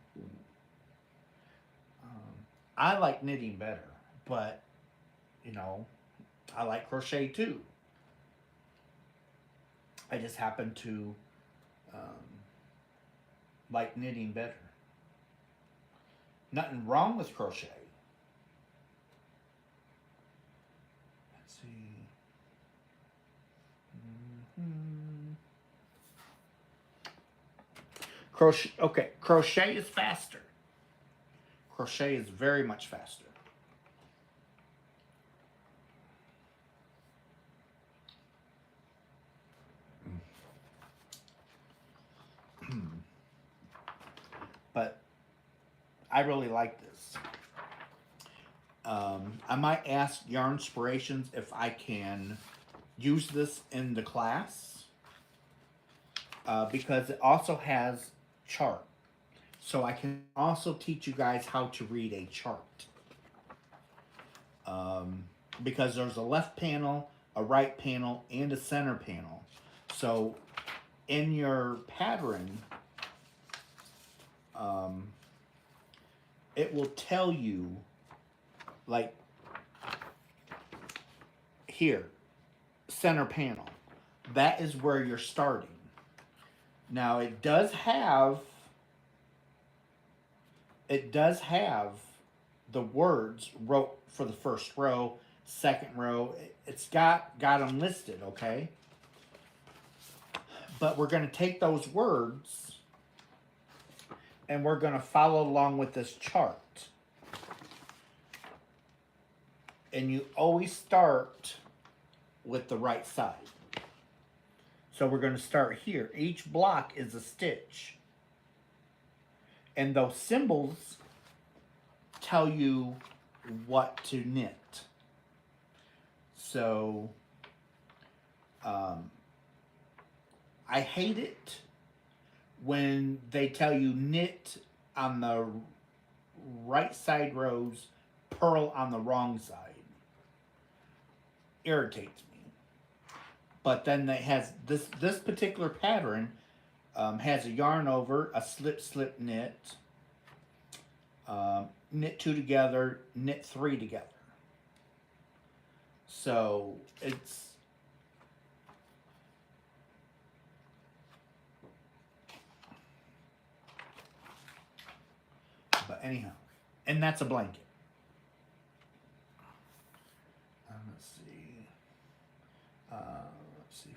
I like knitting better, but you know, I like crochet too. I just happen to like knitting better. Nothing wrong with crochet. Let's see. Crochet. Okay, crochet is faster. Crochet is very much faster. But I really like this. I might ask Yarnspirations if I can use this in the class because it also has chart. So I can also teach you guys how to read a chart. Because there's a left panel, a right panel, and a center panel. So in your pattern, it will tell you, like, here, center panel. That is where you're starting. Now it does have the words wrote for the first row, second row. It's got them listed, okay? But we're going to take those words and we're going to follow along with this chart. And you always start with the right side. So we're going to start here. Each block is a stitch. And those symbols tell you what to knit. So I hate it when they tell you knit on the right side rows, purl on the wrong side. Irritates me. But then it has this particular pattern has a yarn over, a slip knit, knit 2 together, knit 3 together. So it's but anyhow, and that's a blanket. Let's see.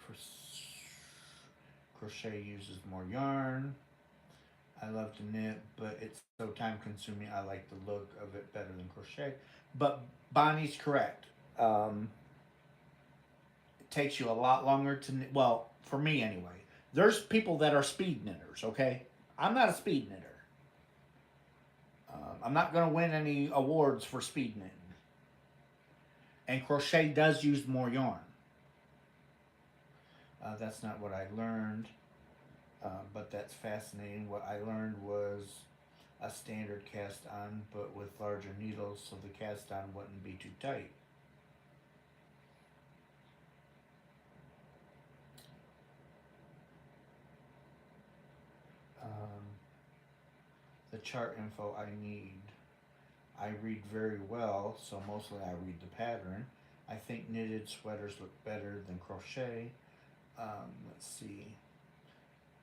For crochet uses more yarn. I love to knit, but it's so time consuming. I like the look of it better than crochet. But Bonnie's correct. It takes you a lot longer to knit. Well, for me anyway. There's people that are speed knitters, okay? I'm not a speed knitter. I'm not going to win any awards for speed knitting. And crochet does use more yarn. That's not what I learned, but that's fascinating. What I learned was a standard cast on, but with larger needles, so the cast on wouldn't be too tight. The chart info I need. I read very well, so mostly I read the pattern. I think knitted sweaters look better than crochet. Let's see.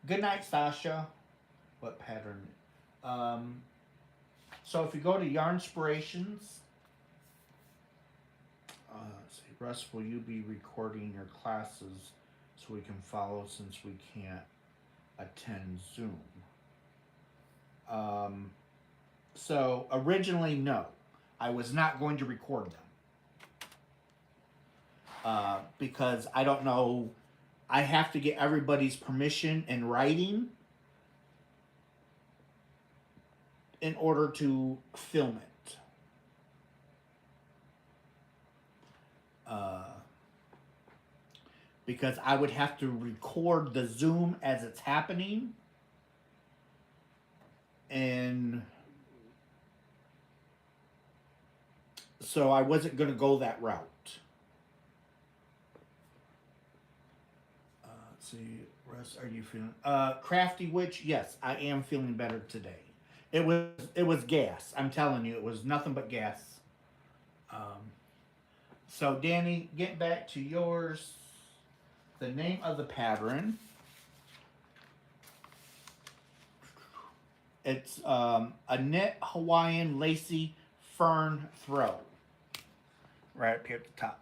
Good night, Sasha. What pattern? So if you go to Yarn Inspirations, let's see. Russ, will you be recording your classes so we can follow since we can't attend Zoom? So originally, no. I was not going to record them. Because I don't know, I have to get everybody's permission in writing in order to film it. Because I would have to record the Zoom as it's happening. And so I wasn't going to go that route. Let's see, Russ, are you feeling? Crafty Witch, yes, I am feeling better today. It was gas. I'm telling you, it was nothing but gas. So Danny, get back to yours. The name of the pattern. It's a knit Hawaiian lacy fern throw. Right up here at the top.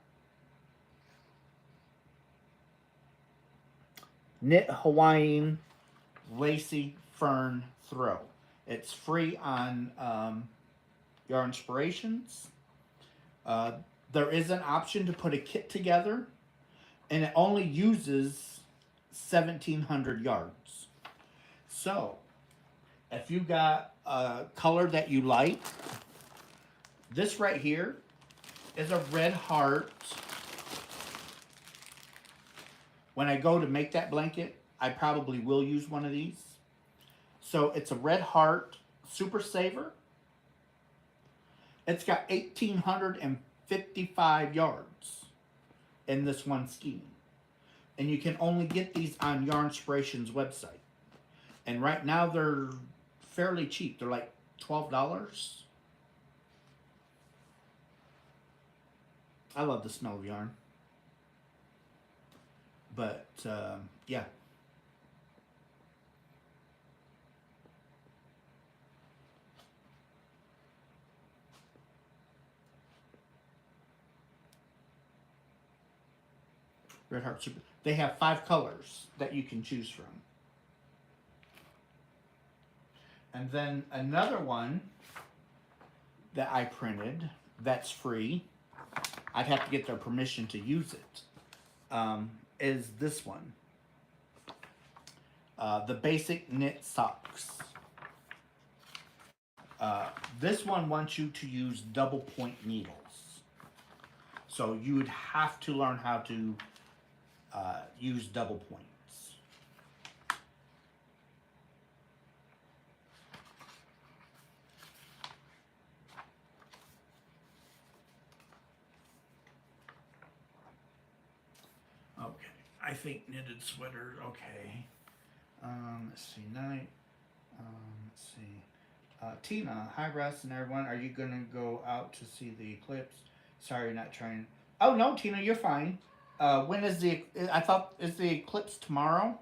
Knit Hawaiian lacy fern throw. It's free on Yarn Inspirations. There is an option to put a kit together, and it only uses 1,700 yards. So, if you got a color that you like, this right here is a red heart. When I go to make that blanket, I probably will use one of these. So it's a red heart super saver. It's got 1,855 yards in this one scheme. And you can only get these on Yarn Inspirations website. And right now they're fairly cheap. They're like $12. I love the smell of yarn. But, yeah. Red Heart Super. They have 5 colors that you can choose from. And then another one that I printed that's free, I'd have to get their permission to use it, is this one. the basic knit socks. This one wants you to use double point needles. So you would have to learn how to use double points. Okay, I think knitted sweater, okay. Let's see, night. Let's see. Tina, hi Russ and everyone. Are you gonna go out to see the eclipse? Sorry, not trying. Oh no, Tina, you're fine. When is the? I thought is the eclipse tomorrow.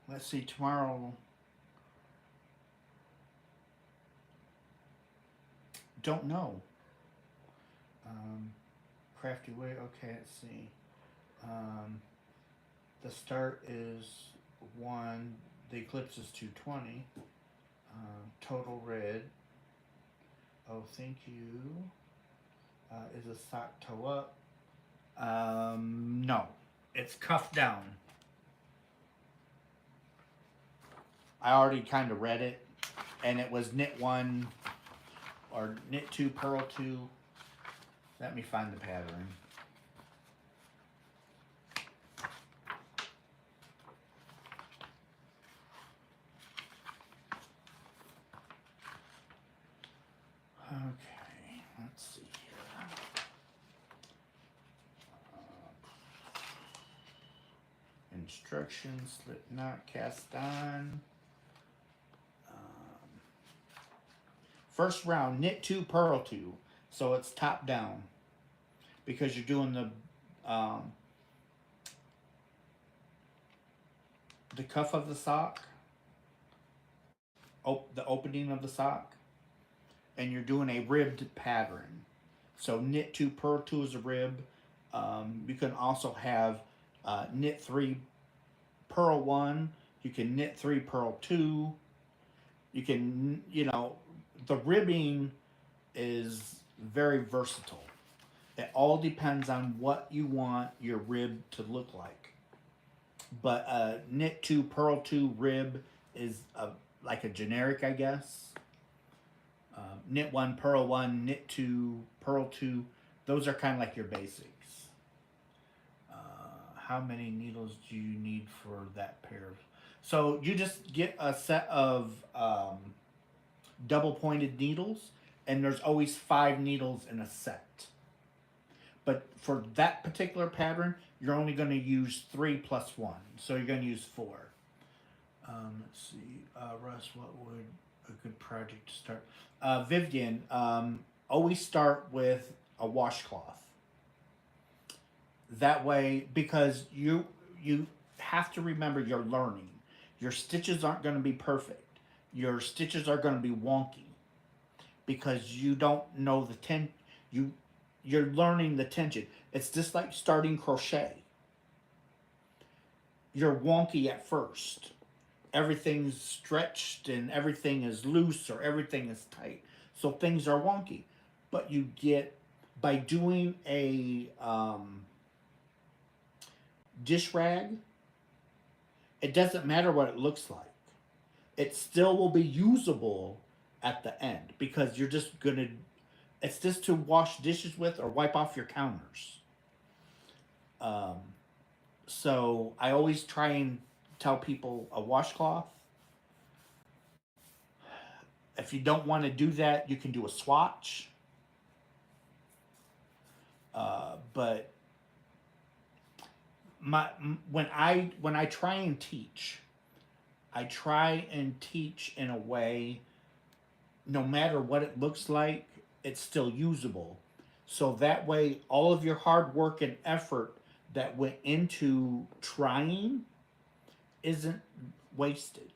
Let's see, tomorrow. Don't know. Um, Crafty way. Okay, let's see. Um, the start is 1. The eclipse is 2:20. Total red. Oh, thank you. Is a sock toe up? No. It's cuffed down. I already kind of read it, and it was knit 1 or knit 2, purl 2. Let me find the pattern. Okay, let's see here. Instructions, slip knot, cast on. First round, knit 2, purl 2. So it's top down because you're doing the cuff of the sock, the opening of the sock, and you're doing a ribbed pattern. So knit 2, purl 2 is a rib. You can also have knit 3, purl 1. You can knit 3, purl 2. You can, the ribbing is very versatile. It all depends on what you want your rib to look like. But knit 2, purl 2 rib is like a generic, I guess. Knit 1, purl 1, knit 2, purl 2. Those are kind of like your basics. How many needles do you need for that pair? So you just get a set of double pointed needles, and there's always 5 needles in a set. But for that particular pattern, you're only going to use 3 plus 1. So you're going to use 4. Let's see. Russ, what would a good project to start? Vivian, always start with a washcloth. That way, because you have to remember you're learning. Your stitches aren't going to be perfect. Your stitches are going to be wonky because you don't know the you're learning the tension. It's just like starting crochet. You're wonky at first. Everything's stretched and everything is loose or everything is tight. So things are wonky. But you get, by doing a dish rag, it doesn't matter what it looks like. It still will be usable at the end because you're just going to, it's just to wash dishes with or wipe off your counters. So I always try and tell people a washcloth. If you don't want to do that, you can do a swatch. But when I try and teach, I try and teach in a way, no matter what it looks like, it's still usable. So that way, all of your hard work and effort that went into trying isn't wasted.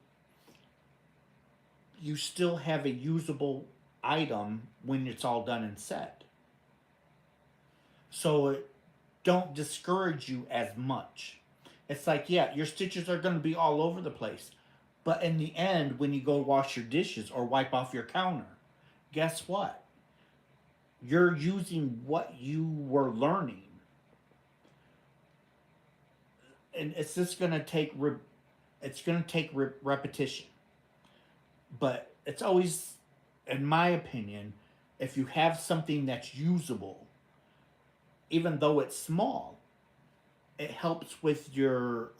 You still have a usable item when it's all done and said. So it don't discourage you as much. It's like, yeah, your stitches are going to be all over the place. But in the end, when you go wash your dishes or wipe off your counter, guess what? You're using what you were learning. and it's just gonna take repetition. But it's always, in my opinion, if you have something that's usable, even though it's small, it helps with your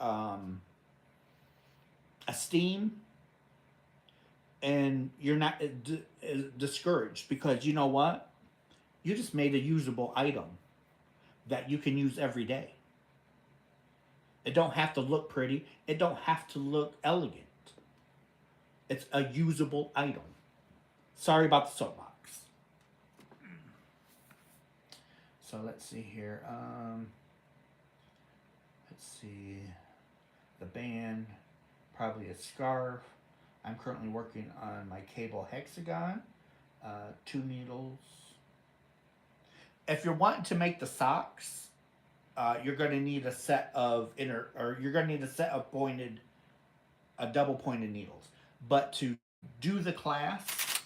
esteem, and you're not discouraged because you know what? You just made a usable item that you can use every day. It don't have to look pretty. It don't have to look elegant. It's a usable item. Sorry about the soapbox. So let's see here. Let's see. The band, probably a scarf. I'm currently working on my cable hexagon. 2 needles. If you're wanting to make the socks, you're going to need a set of you're going to need a set of double pointed needles. But to do the class,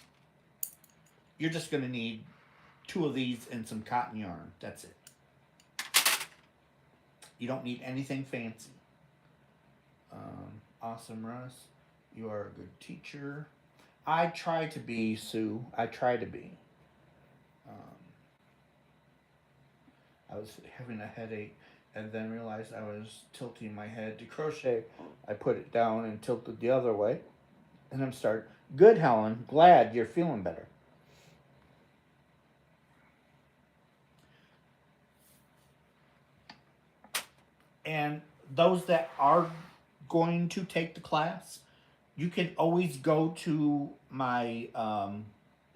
you're just going to need 2 of these and some cotton yarn. That's it. You don't need anything fancy. Awesome, Russ. You are a good teacher. I try to be, Sue. I try to be. I was having a headache and then realized I was tilting my head to crochet. I put it down and tilted the other way. And I'm starting. Good, Helen. Glad you're feeling better. And those that are going to take the class, you can always go to my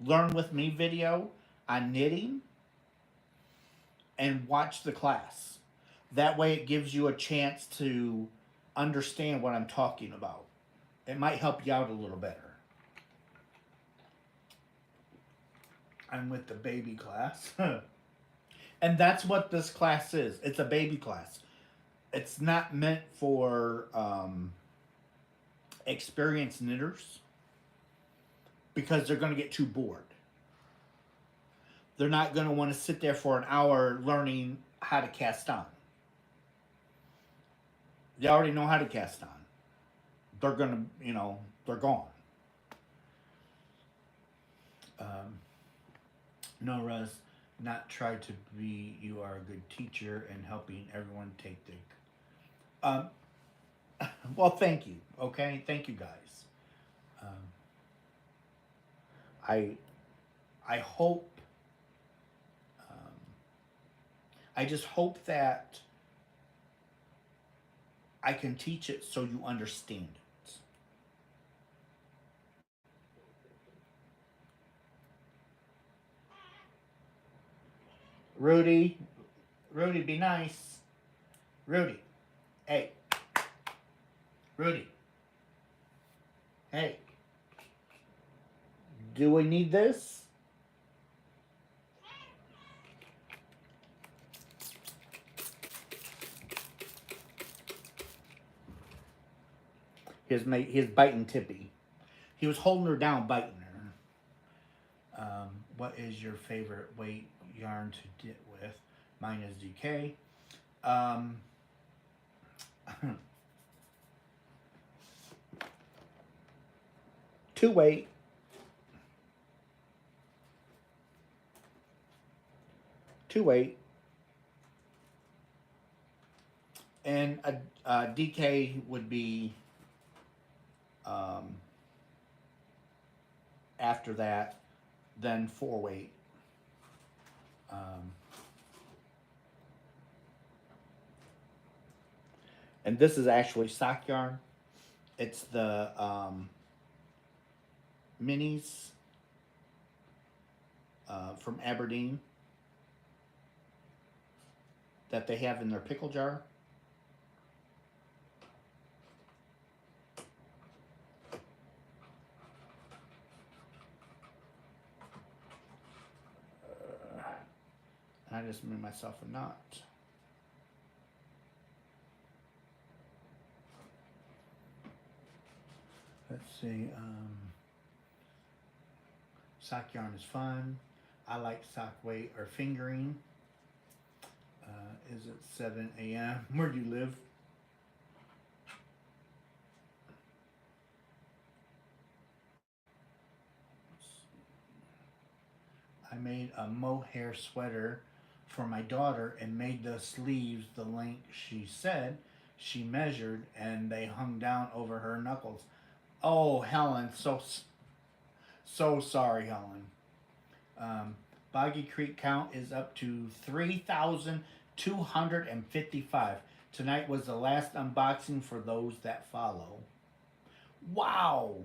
Learn With Me video on knitting and watch the class. That way it gives you a chance to understand what I'm talking about. It might help you out a little better. I'm with the baby class. And that's what this class is. It's a baby class. It's not meant for experienced knitters because they're going to get too bored. They're not going to want to sit there for an hour learning how to cast on. They already know how to cast on. They're going to, they're gone. No, Russ, not try to be, you are a good teacher and helping everyone take the. Well, thank you. Okay, thank you guys. I hope. I just hope that I can teach it so you understand it. Rudy, be nice. Rudy, hey. Rudy, hey. Do we need this? He's biting Tippy. He was holding her down, biting her. What is your favorite weight yarn to knit with? Mine is DK. 2 weight. 2 weight. And a DK would be after that, then 4 weight. And this is actually sock yarn. It's the minis from Aberdeen that they have in their pickle jar. I just made myself a knot. Let's see. Sock yarn is fun. I like sock weight or fingering. Is it 7 a.m.? Where do you live? I made a mohair sweater for my daughter and made the sleeves the length she said she measured, and they hung down over her knuckles. Oh, Helen, so sorry, Helen. Um, Boggy Creek count is up to 3,255. Tonight was the last unboxing for those that follow. Wow,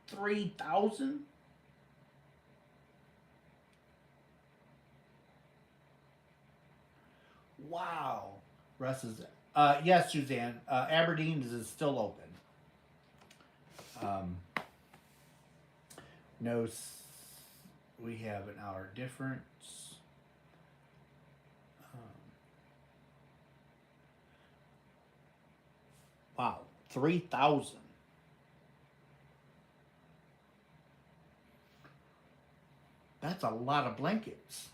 3,000? Wow. Russ is. Yes, Suzanne. Aberdeen is still open. Um, no, we have an hour difference. Um, wow, 3,000. That's a lot of blankets.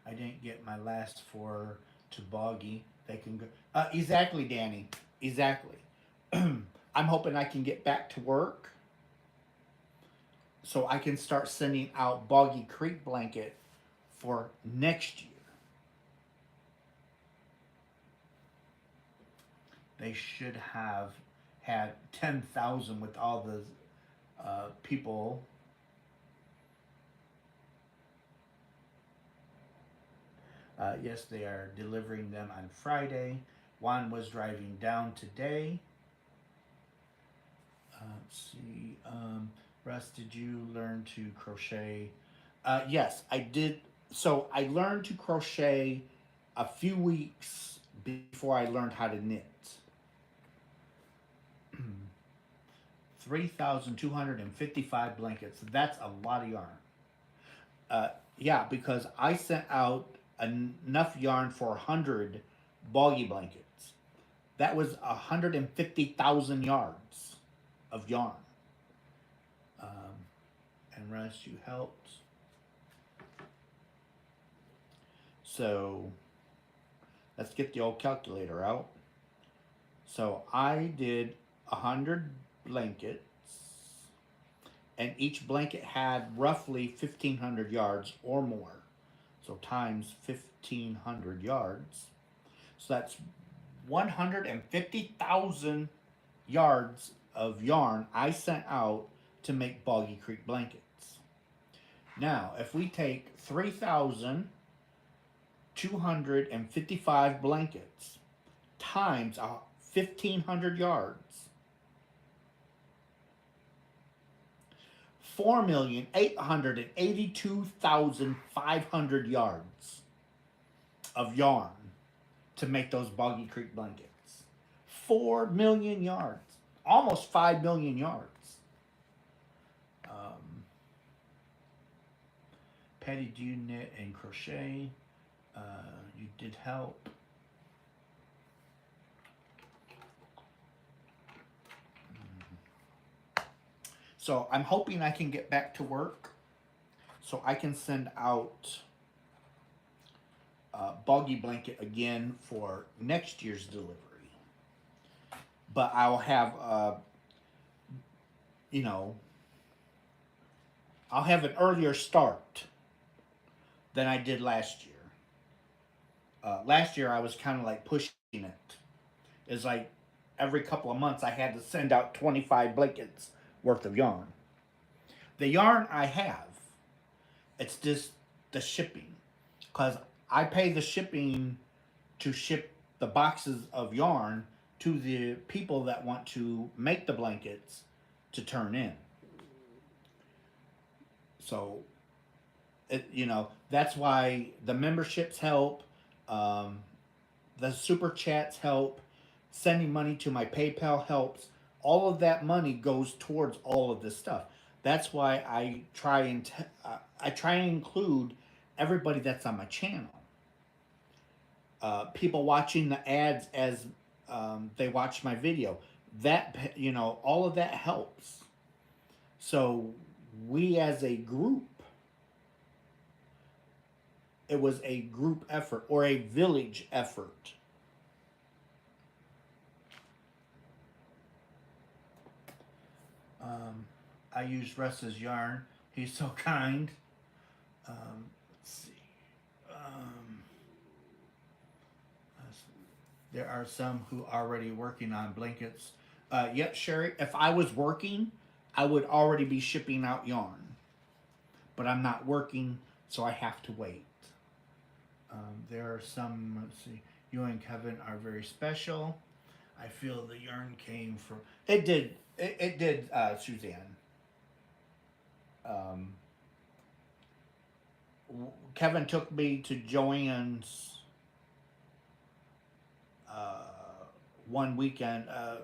I didn't get my last four to Boggy. They can go. Exactly, Danny. Exactly. I'm hoping I can get back to work so I can start sending out Boggy Creek blanket for next year. They should have had 10,000 with all the people. Yes, they are delivering them on Friday. Juan was driving down today. Let's see. Russ, did you learn to crochet? Yes, I did. So I learned to crochet a few weeks before I learned how to knit. 3,255 blankets. That's a lot of yarn. Yeah, because I sent out enough yarn for 100 boggy blankets. That was 150,000 yards of yarn. Um, and Russ, you helped. So let's get the old calculator out. So I did 100 blankets, and each blanket had roughly 1,500 yards or more. So times 1,500 yards. So that's 150,000 yards of yarn I sent out to make Boggy Creek blankets. Now, if we take 3,255 blankets times 1,500 yards, 4,882,500 yards of yarn to make those Boggy Creek blankets. 4 million yards, almost 5 million yards. Patty, do you knit and crochet? You did help. So I'm hoping I can get back to work so I can send out Boggy Blanket again for next year's delivery. But I'll have, you know, I'll have an earlier start than I did last year. Last year I was kind of like pushing it. It's like every couple of months I had to send out 25 blankets worth of yarn. The yarn I have, it's just the shipping. Because I pay the shipping to ship the boxes of yarn to the people that want to make the blankets to turn in. So, that's why the memberships help, um, the super chats help, sending money to my PayPal helps. All of that money goes towards all of this stuff. That's why I try and include everybody that's on my channel. People watching the ads as they watch my video. That all of that helps. So we as a group, it was a group effort or a village effort. Um, I use Russ's yarn. He's so kind. Let's see. Um, there are some who are already working on blankets. Yep, Sherry. If I was working, I would already be shipping out yarn. But I'm not working, so I have to wait. There are some, let's see, you and Kevin are very special. I feel the yarn came from, it did, Suzanne. Um, Kevin took me to Joanne's one weekend. I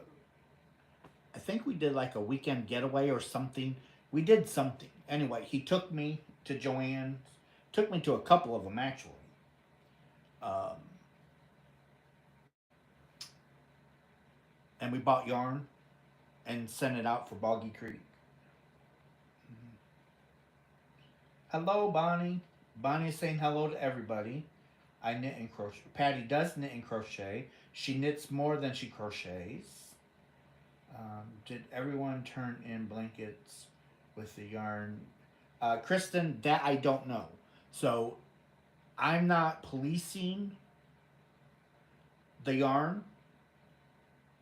think we did like a weekend getaway or something. We did something. Anyway, he took me to Joanne's, took me to a couple of them actually. Um, and we bought yarn and sent it out for Boggy Creek. Hello, Bonnie. Bonnie's saying hello to everybody. I knit and crochet. Patty does knit and crochet. She knits more than she crochets. Did everyone turn in blankets with the yarn? Kristen, that I don't know. So I'm not policing the yarn.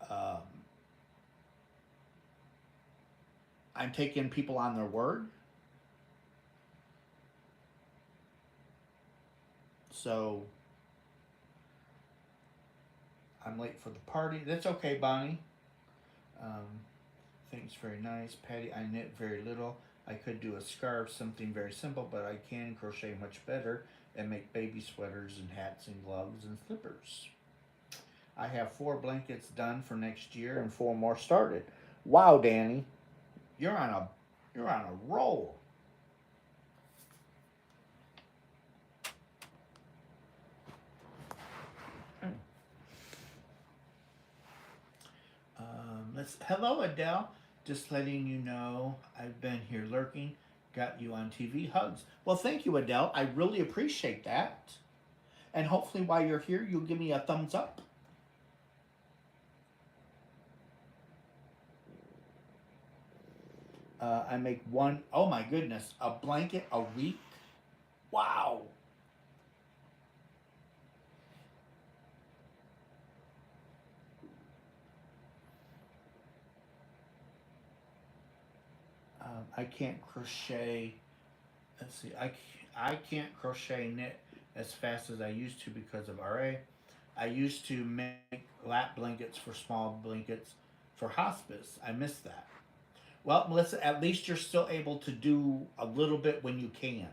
Um, I'm taking people on their word. So I'm late for the party. That's okay, Bonnie. Um, Thanks, very nice. Patty, I knit very little. I could do a scarf, something very simple, but I can crochet much better and make baby sweaters and hats and gloves and slippers. I have 4 blankets done for next year and 4 more started. Wow, Danny, you're on a you're on a roll. Let's hello Adele. Just letting you know I've been here lurking. Got you on TV. Hugs. Well, thank you, Adele. I really appreciate that. And hopefully, while you're here, you'll give me a thumbs up. I make one, oh my goodness, a blanket a week. Wow. I can't crochet. Let's see. I can't crochet knit as fast as I used to because of RA. I used to make lap blankets for small blankets for hospice. I miss that. Well, Melissa, at least you're still able to do a little bit when you can.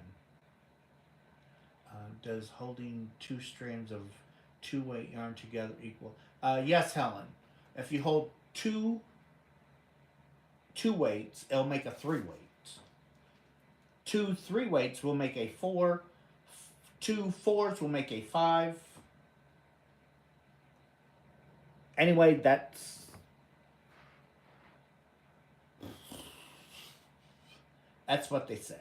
Does holding 2 strands of two-weight yarn together equal? Yes, Helen. If you hold two weights, it'll make a 3 weight. 2 3 weights will make a 4. 2 4s will make a 5. Anyway, that's what they say.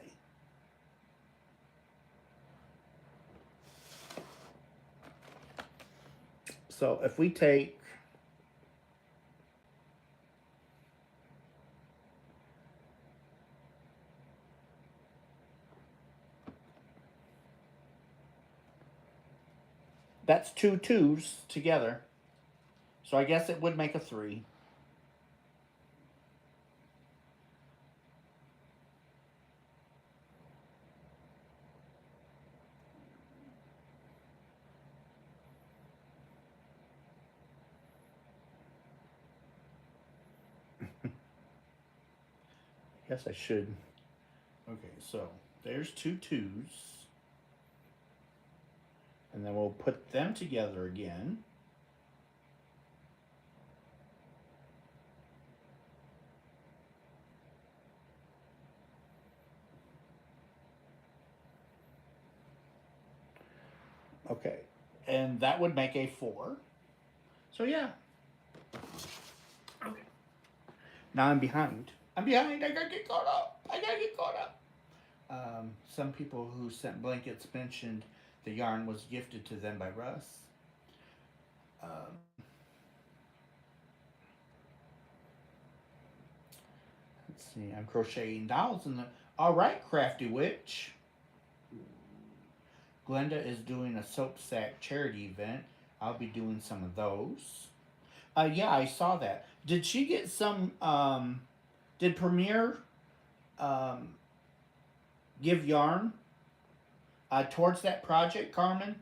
So if we take that's 2 2s together. So I guess it would make a 3. I guess I should. Okay, so there's 2 2s. And then we'll put them together again. Okay. And that would make a 4. So yeah. Okay. Now I'm behind. I'm behind. I gotta get caught up. I gotta get caught up. Some people who sent blankets mentioned the yarn was gifted to them by Russ. Um, Let's see, I'm crocheting dolls in the. All right, Crafty Witch. Glenda is doing a soap sack charity event. I'll be doing some of those. Yeah, I saw that. Did she get some? Did Premiere um, give yarn towards that project, Carmen?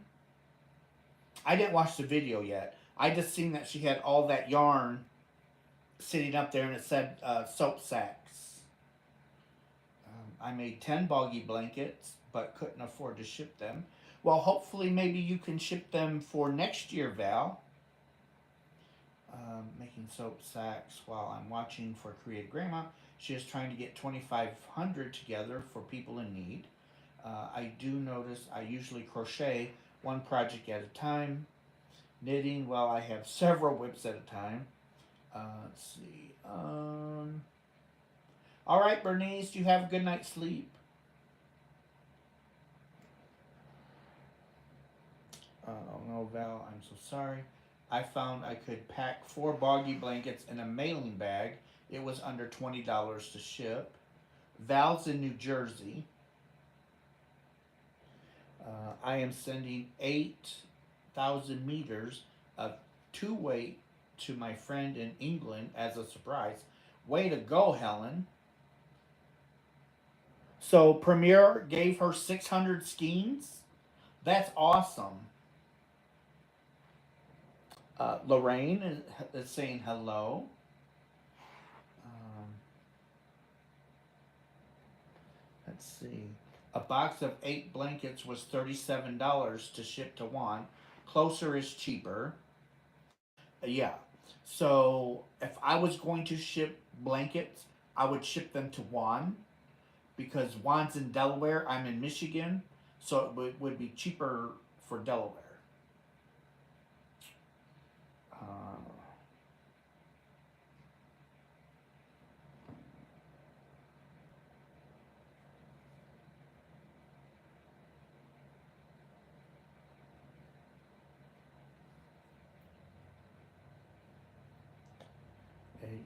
I didn't watch the video yet. I just seen that she had all that yarn sitting up there, and it said soap sacks. I made 10 boggy blankets, but couldn't afford to ship them. Well, hopefully, maybe you can ship them for next year, Val. Making soap sacks while I'm watching for Create Grandma. She is trying to get 2,500 together for people in need. I do notice I usually crochet one project at a time. Knitting, well, I have several whips at a time. Let's see. All right, Bernice, you have a good night's sleep. Oh no, Val, I'm so sorry. I found I could pack 4 boggy blankets in a mailing bag. It was under $20 to ship. Val's in New Jersey. I am sending 8,000 meters of 2-weight to my friend in England as a surprise. Way to go, Helen. So Premier gave her 600 skeins? That's awesome. Lorraine is saying hello. Um, let's see. A box of 8 blankets was $37 to ship to Juan. Closer is cheaper. Yeah. So if I was going to ship blankets, I would ship them to Juan because Juan's in Delaware. I'm in Michigan. So it would be cheaper for Delaware. Uh,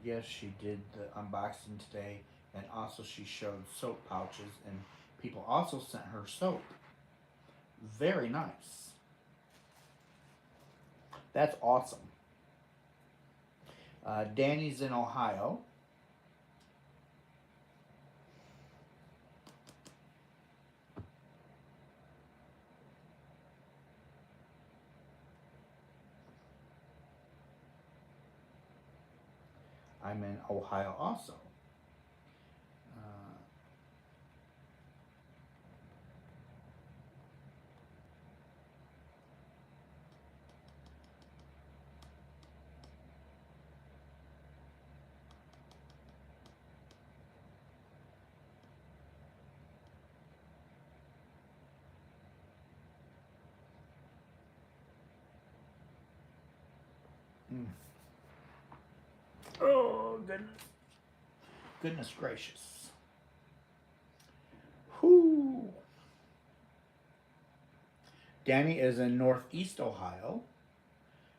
yes, she did the unboxing today, and also she showed soap pouches, and people also sent her soap. Very nice. That's awesome. Danny's in Ohio. I'm in Ohio also. Uh, mm. Oh, goodness. Goodness gracious. Whoo. Danny is in Northeast Ohio,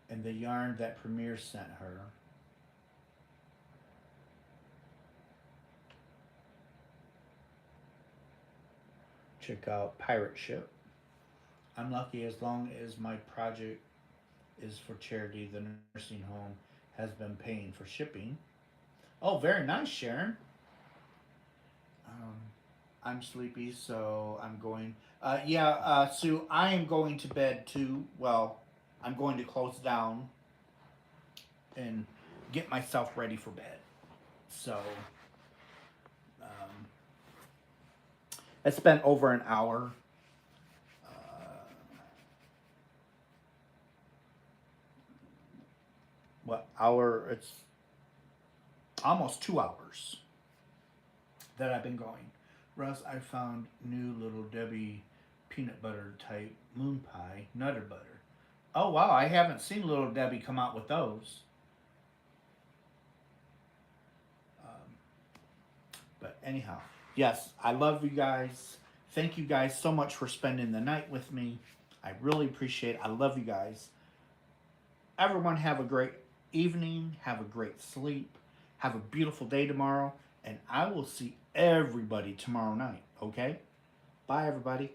and the yarn that Premier sent her. Check out Pirate Ship. I'm lucky as long as my project is for charity, the nursing home has been paying for shipping. Oh, very nice, Sharon. Um, I'm sleepy, so I'm going. Yeah, Sue, I am going to bed too. Well, I'm going to close down and get myself ready for bed. So, um, it's been over an hour. What hour? It's almost 2 hours that I've been going. Russ, I found new Little Debbie peanut butter type moon pie nutter butter. Oh wow, I haven't seen Little Debbie come out with those. Um, but anyhow, yes, I love you guys. Thank you guys so much for spending the night with me. I really appreciate it. I love you guys. Everyone have a great evening. Have a great sleep. Have a beautiful day tomorrow. And I will see everybody tomorrow night, okay? Bye, everybody.